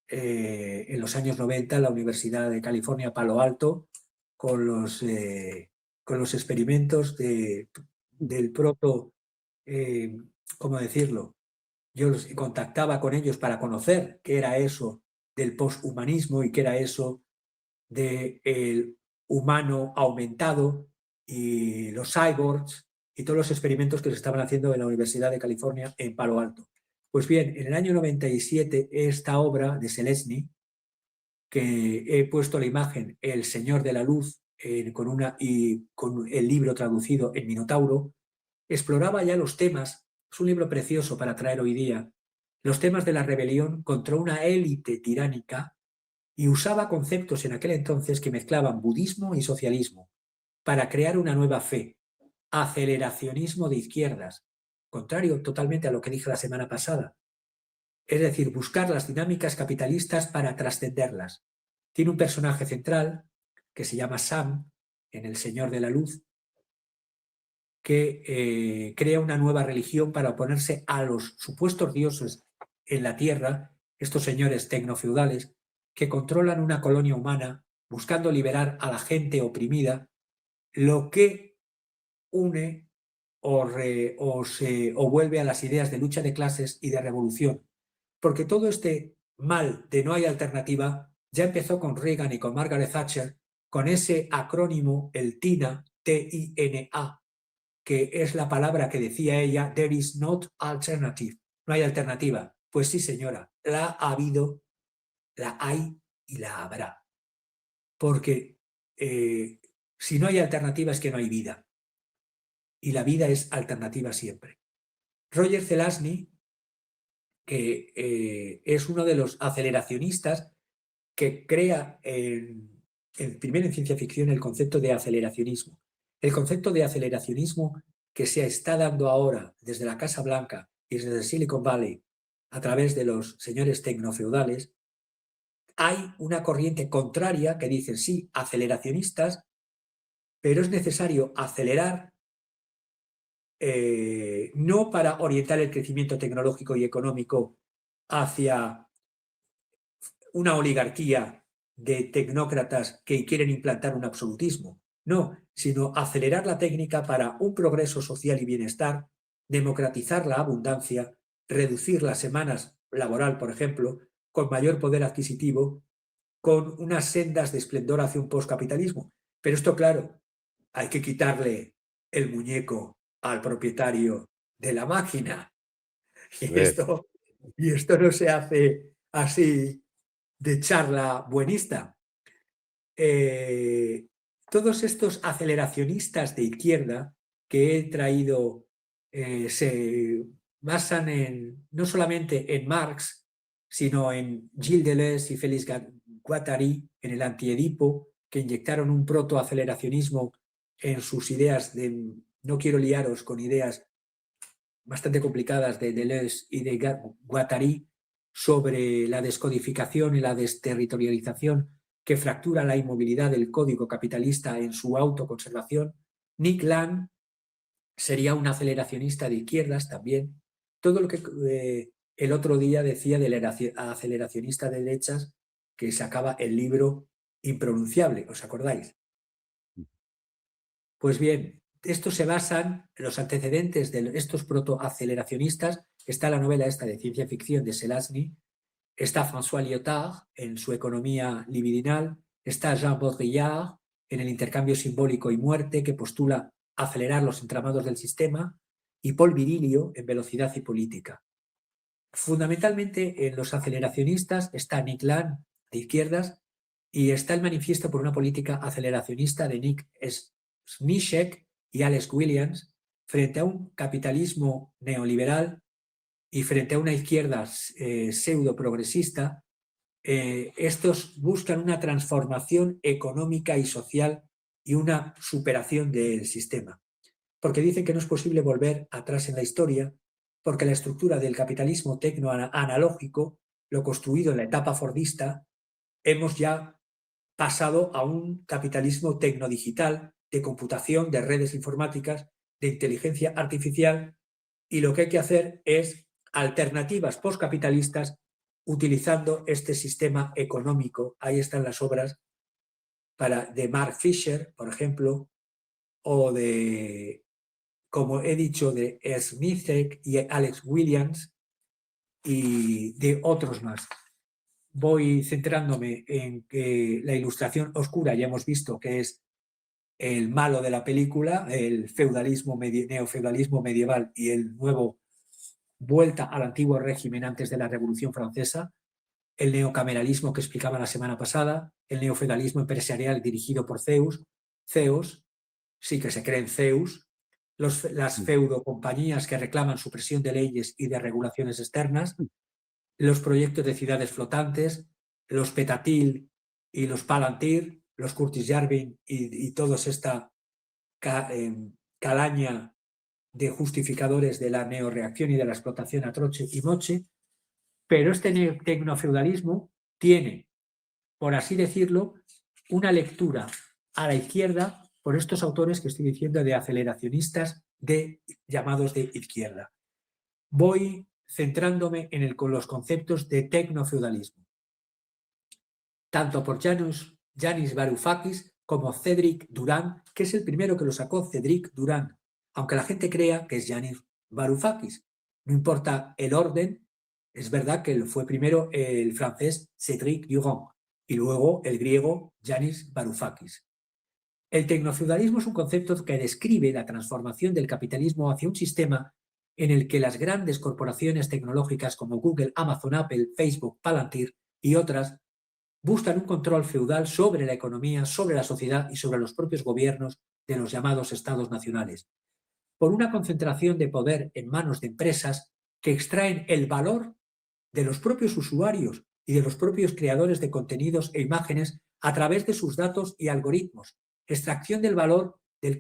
en los años 90 en la Universidad de California, Palo Alto, con los experimentos del proto, ¿cómo decirlo? Yo contactaba con ellos para conocer qué era eso del posthumanismo y qué era eso del humano aumentado y los cyborgs y todos los experimentos que se estaban haciendo en la Universidad de California en Palo Alto. Pues bien, en el año 97 esta obra de Zelazny, que he puesto la imagen El Señor de la Luz con el libro traducido en Minotauro, exploraba ya los temas, es un libro precioso para traer hoy día, los temas de la rebelión contra una élite tiránica, y usaba conceptos en aquel entonces que mezclaban budismo y socialismo para crear una nueva fe, aceleracionismo de izquierdas, contrario totalmente a lo que dije la semana pasada. Es decir, buscar las dinámicas capitalistas para trascenderlas. Tiene un personaje central que se llama Sam, en El Señor de la Luz, que crea una nueva religión para oponerse a los supuestos dioses en la tierra, estos señores tecnofeudales, que controlan una colonia humana buscando liberar a la gente oprimida, lo que une o vuelve a las ideas de lucha de clases y de revolución. Porque todo este mal de no hay alternativa ya empezó con Reagan y con Margaret Thatcher, con ese acrónimo, el TINA, T-I-N-A, que es la palabra que decía ella, there is not alternative, no hay alternativa. Pues sí, señora, la ha habido, la hay y la habrá. Porque si no hay alternativa es que no hay vida. Y la vida es alternativa siempre. Roger Zelazny, que es uno de los aceleracionistas que crea primero en ciencia ficción el concepto de aceleracionismo. El concepto de aceleracionismo que se está dando ahora desde la Casa Blanca y desde Silicon Valley a través de los señores tecnofeudales, hay una corriente contraria que dice, sí, aceleracionistas, pero es necesario acelerar no para orientar el crecimiento tecnológico y económico hacia una oligarquía de tecnócratas que quieren implantar un absolutismo, no, sino acelerar la técnica para un progreso social y bienestar, democratizar la abundancia, reducir las semanas laboral, por ejemplo, con mayor poder adquisitivo, con unas sendas de esplendor hacia un postcapitalismo. Pero esto, claro, hay que quitarle el muñeco al propietario de la máquina. A Y ver, esto no se hace así de charla buenista. Todos estos aceleracionistas de izquierda que he traído se basan no solamente en Marx, sino en Gilles Deleuze y Félix Guattari, en el Antiedipo, que inyectaron un protoaceleracionismo en sus ideas de, no quiero liaros con ideas bastante complicadas de Deleuze y de Guattari sobre la descodificación y la desterritorialización que fractura la inmovilidad del código capitalista en su autoconservación. Nick Land sería un aceleracionista de izquierdas también. Todo lo que el otro día decía del aceleracionista de derechas que sacaba el libro Impronunciable, ¿os acordáis? Pues bien, estos se basan, los antecedentes de estos protoaceleracionistas, está la novela esta de ciencia ficción de Zelazny, está François Lyotard en su economía libidinal, está Jean Baudrillard en el intercambio simbólico y muerte, que postula acelerar los entramados del sistema, y Paul Virilio en velocidad y política. Fundamentalmente en los aceleracionistas está Nick Land de izquierdas y está el manifiesto por una política aceleracionista de Nick Sniszek y Alex Williams frente a un capitalismo neoliberal y frente a una izquierda pseudo progresista. Estos buscan una transformación económica y social y una superación del sistema, porque dicen que no es posible volver atrás en la historia, porque la estructura del capitalismo tecnoanalógico, lo construido en la etapa fordista, hemos ya pasado a un capitalismo tecnodigital de computación, de redes informáticas, de inteligencia artificial, y lo que hay que hacer es alternativas postcapitalistas utilizando este sistema económico. Ahí están las obras de Mark Fisher, por ejemplo, o de, como he dicho, de Sniszek y Alex Williams y de otros más. Voy centrándome en que la ilustración oscura ya hemos visto que es el malo de la película, el feudalismo, neofeudalismo medieval y el nuevo vuelta al antiguo régimen antes de la Revolución Francesa, el neocameralismo que explicaba la semana pasada, el neofeudalismo empresarial dirigido por CEOs, sí que se creen Zeus, las feudocompañías que reclaman supresión de leyes y de regulaciones externas, los proyectos de ciudades flotantes, los Petatil y los Palantir, los Curtis Yarvin y todos esta calaña de justificadores de la neoreacción y de la explotación a troche y moche, pero este tecnofeudalismo tiene, por así decirlo, una lectura a la izquierda por estos autores que estoy diciendo de aceleracionistas llamados de izquierda. Voy centrándome con los conceptos de tecnofeudalismo. tanto por Yanis Varoufakis como Cedric Durand, que es el primero que lo sacó, Cedric Durand, aunque la gente crea que es Yanis Varoufakis. No importa el orden, es verdad que fue primero el francés Cédric Durand y luego el griego Yanis Varoufakis. El tecnofeudalismo es un concepto que describe la transformación del capitalismo hacia un sistema en el que las grandes corporaciones tecnológicas como Google, Amazon, Apple, Facebook, Palantir y otras buscan un control feudal sobre la economía, sobre la sociedad y sobre los propios gobiernos de los llamados estados nacionales, por una concentración de poder en manos de empresas que extraen el valor de los propios usuarios y de los propios creadores de contenidos e imágenes a través de sus datos y algoritmos. Extracción del valor del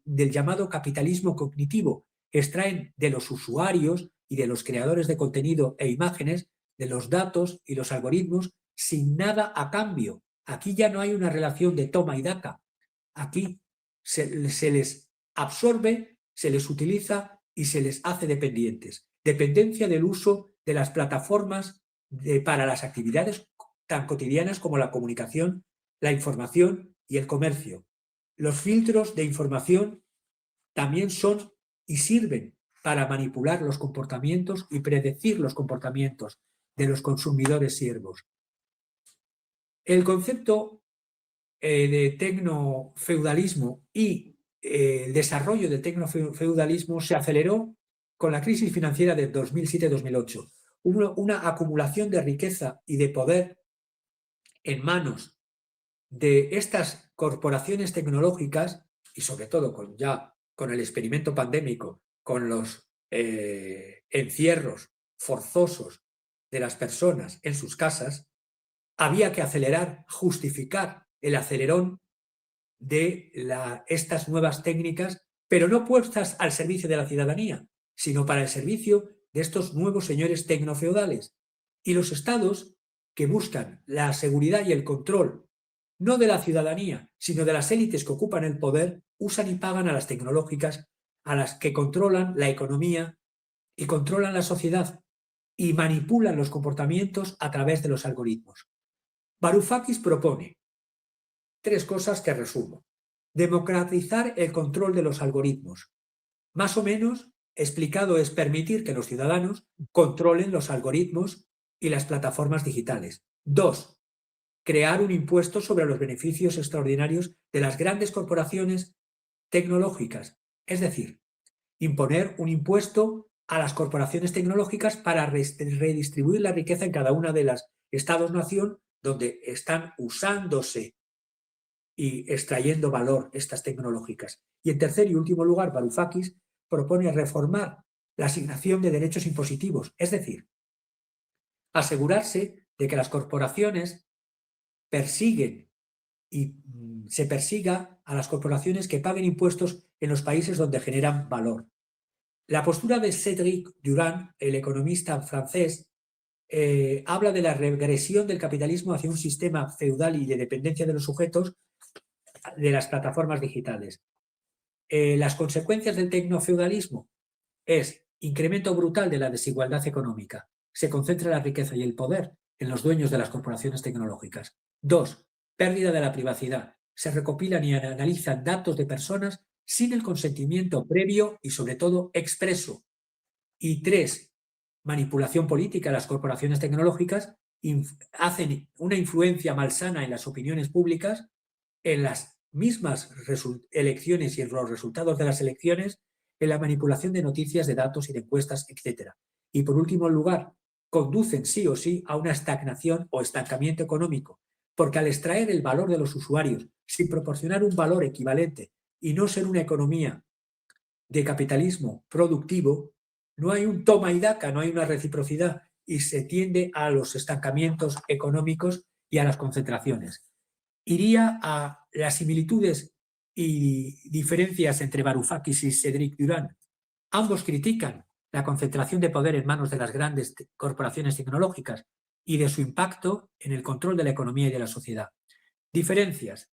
del llamado capitalismo cognitivo. Extraen de los usuarios y de los creadores de contenido e imágenes, de los datos y los algoritmos, sin nada a cambio. Aquí ya no hay una relación de toma y daca. Aquí se les absorbe, se les utiliza y se les hace dependientes. Dependencia del uso de las plataformas para las actividades tan cotidianas como la comunicación, la información y el comercio. Los filtros de información también son y sirven para manipular los comportamientos y predecir los comportamientos de los consumidores siervos. El concepto de tecnofeudalismo y el desarrollo del tecnofeudalismo se aceleró con la crisis financiera de 2007-2008. Hubo una acumulación de riqueza y de poder en manos de estas corporaciones tecnológicas y sobre todo con el experimento pandémico, con los encierros forzosos de las personas en sus casas, había que acelerar, justificar el acelerón de estas nuevas técnicas, pero no puestas al servicio de la ciudadanía, sino para el servicio de estos nuevos señores tecnofeudales. Y los estados que buscan la seguridad y el control, no de la ciudadanía, sino de las élites que ocupan el poder, usan y pagan a las tecnológicas, a las que controlan la economía y controlan la sociedad y manipulan los comportamientos a través de los algoritmos. Varoufakis propone 3 cosas que resumo. Democratizar el control de los algoritmos. Más o menos explicado es permitir que los ciudadanos controlen los algoritmos y las plataformas digitales. 2. Crear un impuesto sobre los beneficios extraordinarios de las grandes corporaciones tecnológicas. Es decir, imponer un impuesto a las corporaciones tecnológicas para redistribuir la riqueza en cada una de las estados-nación donde están usándose y extrayendo valor estas tecnológicas. Y en tercer y último lugar, Varoufakis propone reformar la asignación de derechos impositivos, es decir, asegurarse de que las corporaciones persiguen y se persiga a las corporaciones que paguen impuestos en los países donde generan valor. La postura de Cédric Durand, el economista francés, habla de la regresión del capitalismo hacia un sistema feudal y de dependencia de los sujetos de las plataformas digitales. Las consecuencias del tecnofeudalismo es incremento brutal de la desigualdad económica. Se concentra la riqueza y el poder en los dueños de las corporaciones tecnológicas. 2. Pérdida de la privacidad. Se recopilan y analizan datos de personas sin el consentimiento previo y sobre todo expreso. Y 3. Manipulación política. Las corporaciones tecnológicas hacen una influencia malsana en las opiniones públicas, en las mismas elecciones y en los resultados de las elecciones, en la manipulación de noticias, de datos y de encuestas, etc. Y por último lugar, conducen sí o sí a una estagnación o estancamiento económico, porque al extraer el valor de los usuarios sin proporcionar un valor equivalente y no ser una economía de capitalismo productivo, no hay un toma y daca, no hay una reciprocidad y se tiende a los estancamientos económicos y a las concentraciones. Iría a las similitudes y diferencias entre Varoufakis y Cédric Durand. Ambos critican la concentración de poder en manos de las grandes corporaciones tecnológicas y de su impacto en el control de la economía y de la sociedad. Diferencias.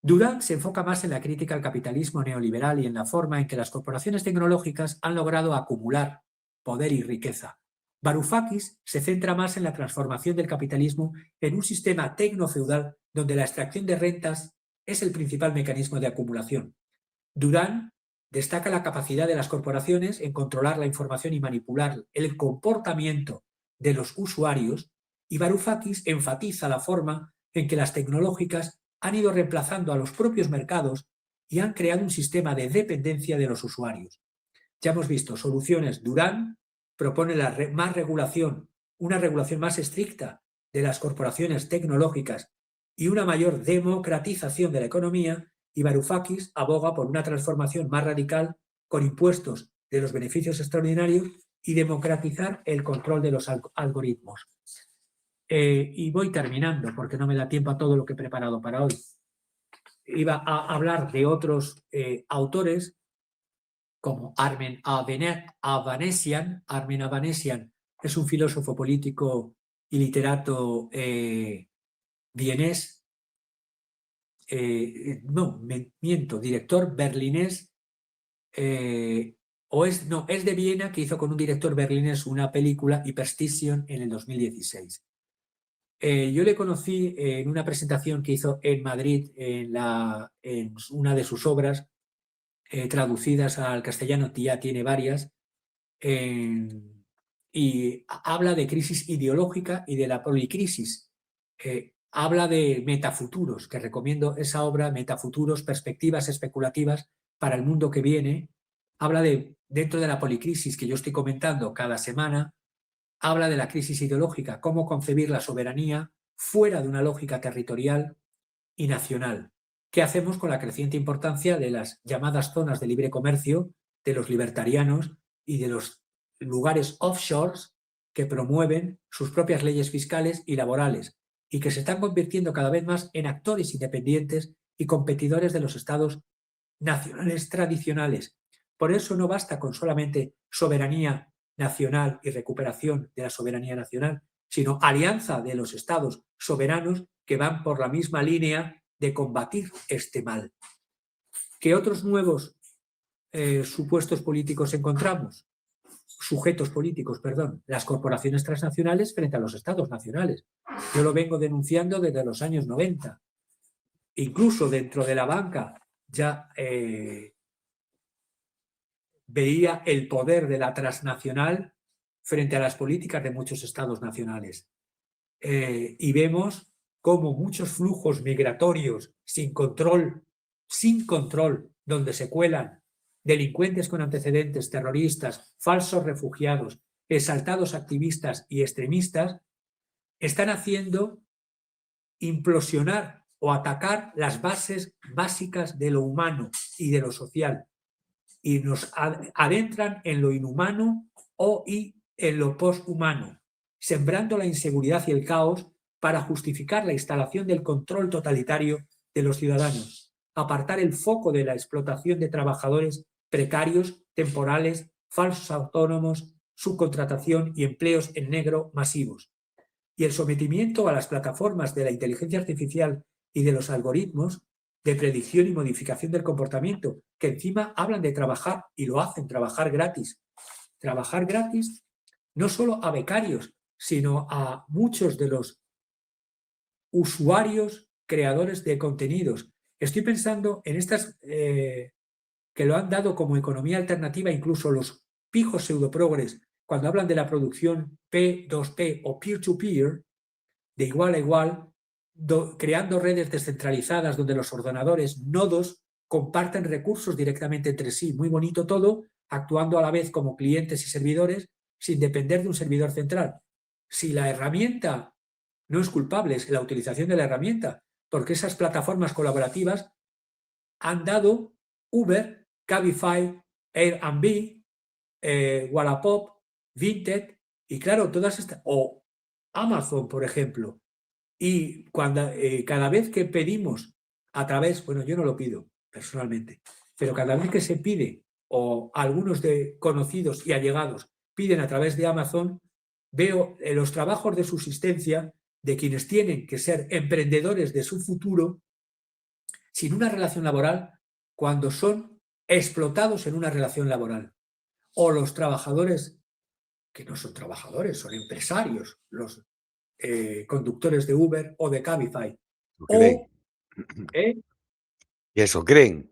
Durand se enfoca más en la crítica al capitalismo neoliberal y en la forma en que las corporaciones tecnológicas han logrado acumular poder y riqueza. Varoufakis se centra más en la transformación del capitalismo en un sistema tecno-feudal donde la extracción de rentas es el principal mecanismo de acumulación. Durán destaca la capacidad de las corporaciones en controlar la información y manipular el comportamiento de los usuarios, y Varoufakis enfatiza la forma en que las tecnológicas han ido reemplazando a los propios mercados y han creado un sistema de dependencia de los usuarios. Ya hemos visto soluciones. Durán propone más regulación, una regulación más estricta de las corporaciones tecnológicas y una mayor democratización de la economía, y Varoufakis aboga por una transformación más radical con impuestos de los beneficios extraordinarios y democratizar el control de los algoritmos. Y voy terminando porque no me da tiempo a todo lo que he preparado para hoy. Iba a hablar de otros autores como Armen Avanesian. Armen Avanesian es un filósofo político y literato vienés, director berlinés, es de Viena, que hizo con un director berlinés una película, Hyperstation, en el 2016. Yo le conocí en una presentación que hizo en Madrid en una de sus obras, traducidas al castellano, ya tiene varias, y habla de crisis ideológica y de la policrisis. Habla de metafuturos, que recomiendo esa obra, Metafuturos, perspectivas especulativas para el mundo que viene. Habla dentro de la policrisis que yo estoy comentando cada semana, habla de la crisis ideológica, cómo concebir la soberanía fuera de una lógica territorial y nacional. ¿Qué hacemos con la creciente importancia de las llamadas zonas de libre comercio, de los libertarianos y de los lugares offshores que promueven sus propias leyes fiscales y laborales y que se están convirtiendo cada vez más en actores independientes y competidores de los estados nacionales tradicionales? Por eso no basta con solamente soberanía nacional y recuperación de la soberanía nacional, sino alianza de los estados soberanos que van por la misma línea de combatir este mal. ¿Qué otros nuevos supuestos políticos encontramos? Sujetos políticos, perdón. Las corporaciones transnacionales frente a los estados nacionales. Yo lo vengo denunciando desde los años 90. Incluso dentro de la banca ya veía el poder de la transnacional frente a las políticas de muchos estados nacionales. Y vemos cómo muchos flujos migratorios sin control, donde se cuelan delincuentes con antecedentes, terroristas, falsos refugiados, exaltados activistas y extremistas, están haciendo implosionar o atacar las bases básicas de lo humano y de lo social, y nos adentran en lo inhumano y en lo poshumano, sembrando la inseguridad y el caos para justificar la instalación del control totalitario de los ciudadanos, apartar el foco de la explotación de trabajadores precarios, temporales, falsos autónomos, subcontratación y empleos en negro masivos, y el sometimiento a las plataformas de la inteligencia artificial y de los algoritmos de predicción y modificación del comportamiento, que encima hablan de trabajar y lo hacen, trabajar gratis. Trabajar gratis no solo a becarios, sino a muchos de los usuarios, creadores de contenidos. Estoy pensando en estas que lo han dado como economía alternativa, incluso los pijos pseudoprogres, cuando hablan de la producción P2P o peer-to-peer, de igual a igual, creando redes descentralizadas donde los ordenadores, nodos, comparten recursos directamente entre sí. Muy bonito todo, actuando a la vez como clientes y servidores sin depender de un servidor central. Si la herramienta no es culpable, es la utilización de la herramienta, porque esas plataformas colaborativas han dado Uber, Cabify, Airbnb, Wallapop, Vinted, y claro, todas estas, o Amazon, por ejemplo. Y cada vez que pedimos a través, bueno, yo no lo pido personalmente, pero cada vez que se pide, o algunos de conocidos y allegados piden a través de Amazon, veo los trabajos de subsistencia de quienes tienen que ser emprendedores de su futuro sin una relación laboral, cuando son explotados en una relación laboral. O los trabajadores que no son trabajadores, son empresarios, los conductores de Uber o de Cabify. Lo creen. O ¿eh? Y eso creen.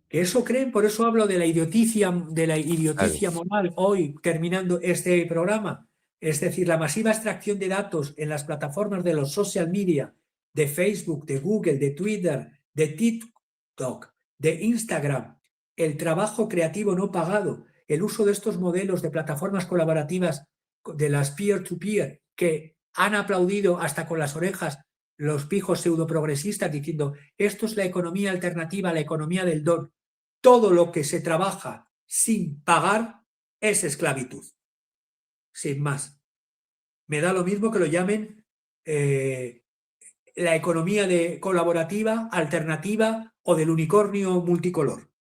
Que eso creen, por eso hablo de la Claro. idioticia moral hoy, terminando este programa. Es decir, la masiva extracción de datos en las plataformas de los social media, de Facebook, de Google, de Twitter, de TikTok, de Instagram, el trabajo creativo no pagado, el uso de estos modelos de plataformas colaborativas, de las peer-to-peer, que han aplaudido hasta con las orejas los pijos pseudoprogresistas diciendo esto es la economía alternativa, la economía del don. Todo lo que se trabaja sin pagar es esclavitud, sin más. Me da lo mismo que lo llamen la economía colaborativa, alternativa o del unicornio multicolor.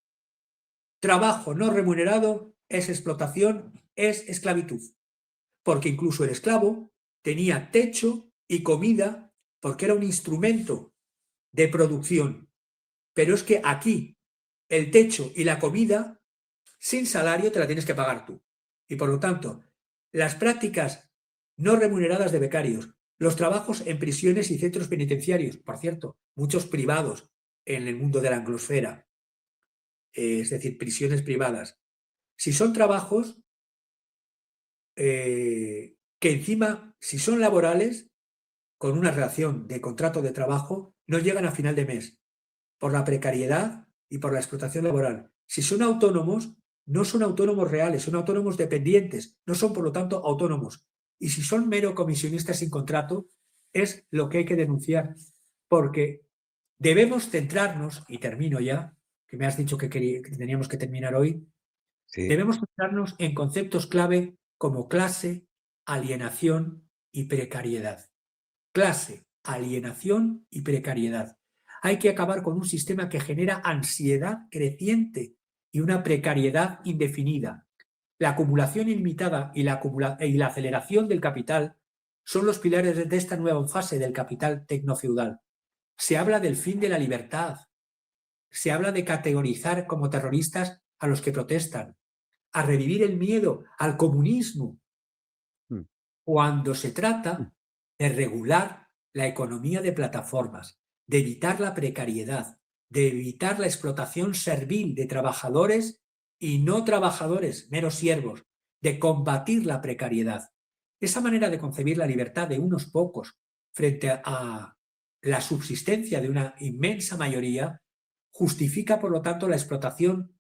Trabajo no remunerado es explotación, es esclavitud, porque incluso el esclavo tenía techo y comida porque era un instrumento de producción. Pero es que aquí el techo y la comida sin salario te la tienes que pagar tú. Y por lo tanto, las prácticas no remuneradas de becarios, los trabajos en prisiones y centros penitenciarios, por cierto, muchos privados en el mundo de la anglosfera, es decir, prisiones privadas. Si son trabajos que encima, si son laborales, con una relación de contrato de trabajo, no llegan a final de mes, por la precariedad y por la explotación laboral. Si son autónomos, no son autónomos reales, son autónomos dependientes, no son por lo tanto autónomos. Y si son mero comisionistas sin contrato, es lo que hay que denunciar, porque debemos centrarnos, y termino ya, que me has dicho que teníamos que terminar hoy, Sí. debemos centrarnos en conceptos clave como clase, alienación y precariedad. Clase, alienación y precariedad. Hay que acabar con un sistema que genera ansiedad creciente y una precariedad indefinida. La acumulación ilimitada y la aceleración del capital son los pilares de esta nueva fase del capital tecnofeudal. Se habla del fin de la libertad. Se habla de categorizar como terroristas a los que protestan, a revivir el miedo al comunismo, Mm, cuando se mm. trata de regular la economía de plataformas, de evitar la precariedad, de evitar la explotación servil de trabajadores y no trabajadores, meros siervos, de combatir la precariedad. Esa manera de concebir la libertad de unos pocos frente a la subsistencia de una inmensa mayoría justifica, por lo tanto, la explotación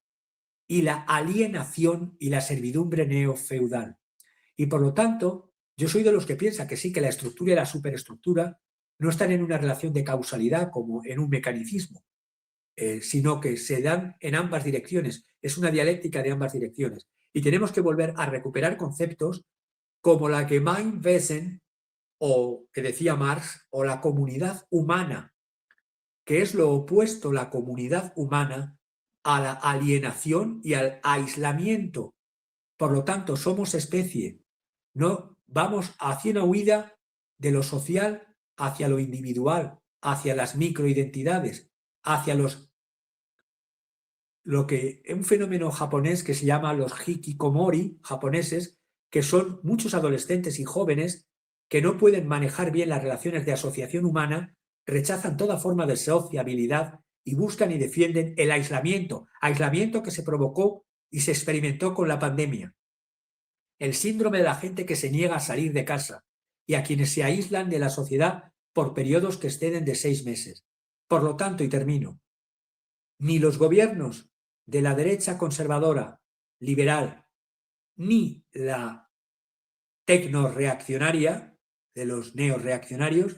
y la alienación y la servidumbre neofeudal. Y por lo tanto, yo soy de los que piensa que sí, que la estructura y la superestructura no están en una relación de causalidad como en un mecanicismo, sino que se dan en ambas direcciones. Es una dialéctica de ambas direcciones. Y tenemos que volver a recuperar conceptos como la Gemeinwesen, o que decía Marx, o la comunidad humana, que es lo opuesto, la comunidad humana, a la alienación y al aislamiento. Por lo tanto, somos especie. No vamos hacia una huida de lo social hacia lo individual, hacia las microidentidades, hacia un fenómeno japonés que se llama los hikikomori japoneses, que son muchos adolescentes y jóvenes que no pueden manejar bien las relaciones de asociación humana, rechazan toda forma de sociabilidad y buscan y defienden el aislamiento que se provocó y se experimentó con la pandemia. El síndrome de la gente que se niega a salir de casa y a quienes se aíslan de la sociedad por periodos que exceden de 6 meses. Por lo tanto, y termino, ni los gobiernos de la derecha conservadora, liberal, ni la tecnoreaccionaria, de los neoreaccionarios,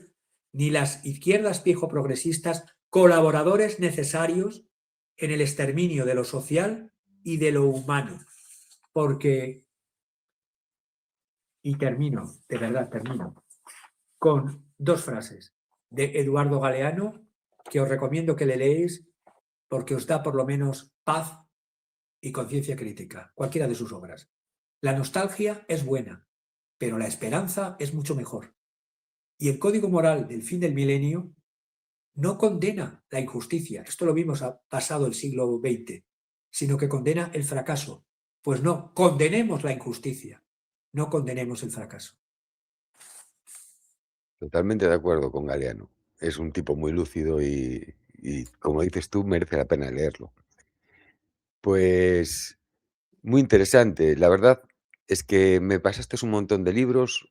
ni las izquierdas progresistas, colaboradores necesarios en el exterminio de lo social y de lo humano. Porque, y termino, de verdad termino, con dos frases de Eduardo Galeano que os recomiendo que le leáis porque os da por lo menos paz y conciencia crítica, cualquiera de sus obras. La nostalgia es buena, pero la esperanza es mucho mejor. Y el código moral del fin del milenio no condena la injusticia, esto lo vimos pasado el siglo XX, sino que condena el fracaso. Pues no, condenemos la injusticia. no condenemos el fracaso. Totalmente de acuerdo con Galeano. Es un tipo muy lúcido y, como dices tú, merece la pena leerlo. Pues muy interesante. La verdad es que me pasaste un montón de libros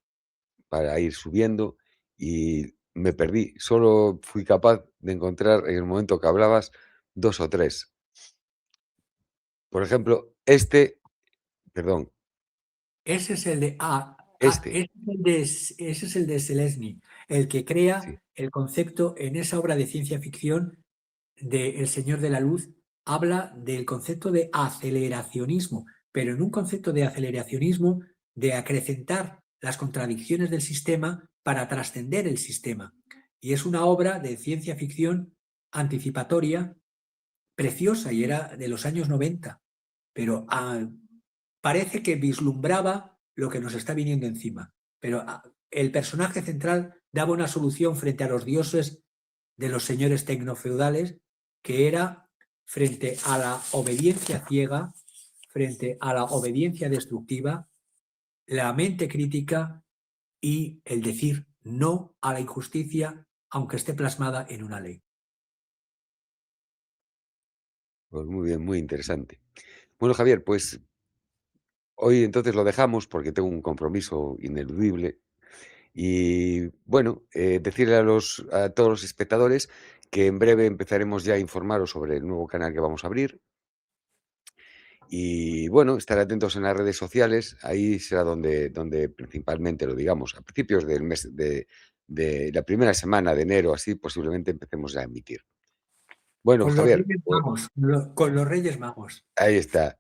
para ir subiendo y me perdí. Solo fui capaz de encontrar en el momento que hablabas 2 o 3. Por ejemplo, perdón, Ese es el de, este, ese es el de Selesny, el que sí, crea el concepto en esa obra de ciencia ficción de El Señor de la Luz, habla del concepto de aceleracionismo, pero en un concepto de aceleracionismo de acrecentar las contradicciones del sistema para trascender el sistema. Y es una obra de ciencia ficción anticipatoria, preciosa, y era de los años 90, pero parece que vislumbraba lo que nos está viniendo encima. Pero el personaje central daba una solución frente a los dioses de los señores tecnofeudales, que era frente a la obediencia ciega, frente a la obediencia destructiva, la mente crítica y el decir no a la injusticia, aunque esté plasmada en una ley. pues muy bien, muy interesante. Bueno, Javier, pues hoy entonces lo dejamos porque tengo un compromiso ineludible. Y bueno, decirle a todos los espectadores que en breve empezaremos ya a informaros sobre el nuevo canal que vamos a abrir. Y bueno, estar atentos en las redes sociales, ahí será donde principalmente lo digamos. A principios del mes de la primera semana de enero, así posiblemente empecemos ya a emitir. Bueno, Con los Javier, Reyes Magos, con los Reyes Magos. ahí está.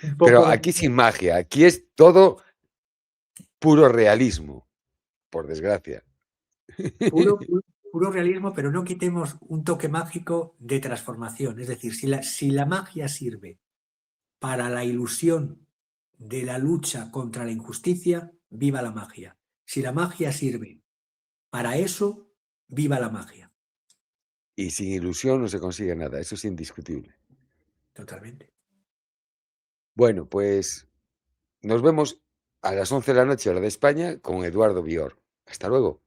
Un Pero poco de aquí sin magia, aquí es todo puro realismo, por desgracia. puro, puro, puro realismo, pero no quitemos un toque mágico de transformación. Es decir, si la magia sirve para la ilusión de la lucha contra la injusticia, viva la magia. Si la magia sirve para eso, viva la magia. Y sin ilusión no se consigue nada, eso es indiscutible. Totalmente. Bueno, pues nos vemos a las 11 de la noche, hora de España, con Eduardo Bior. Hasta luego.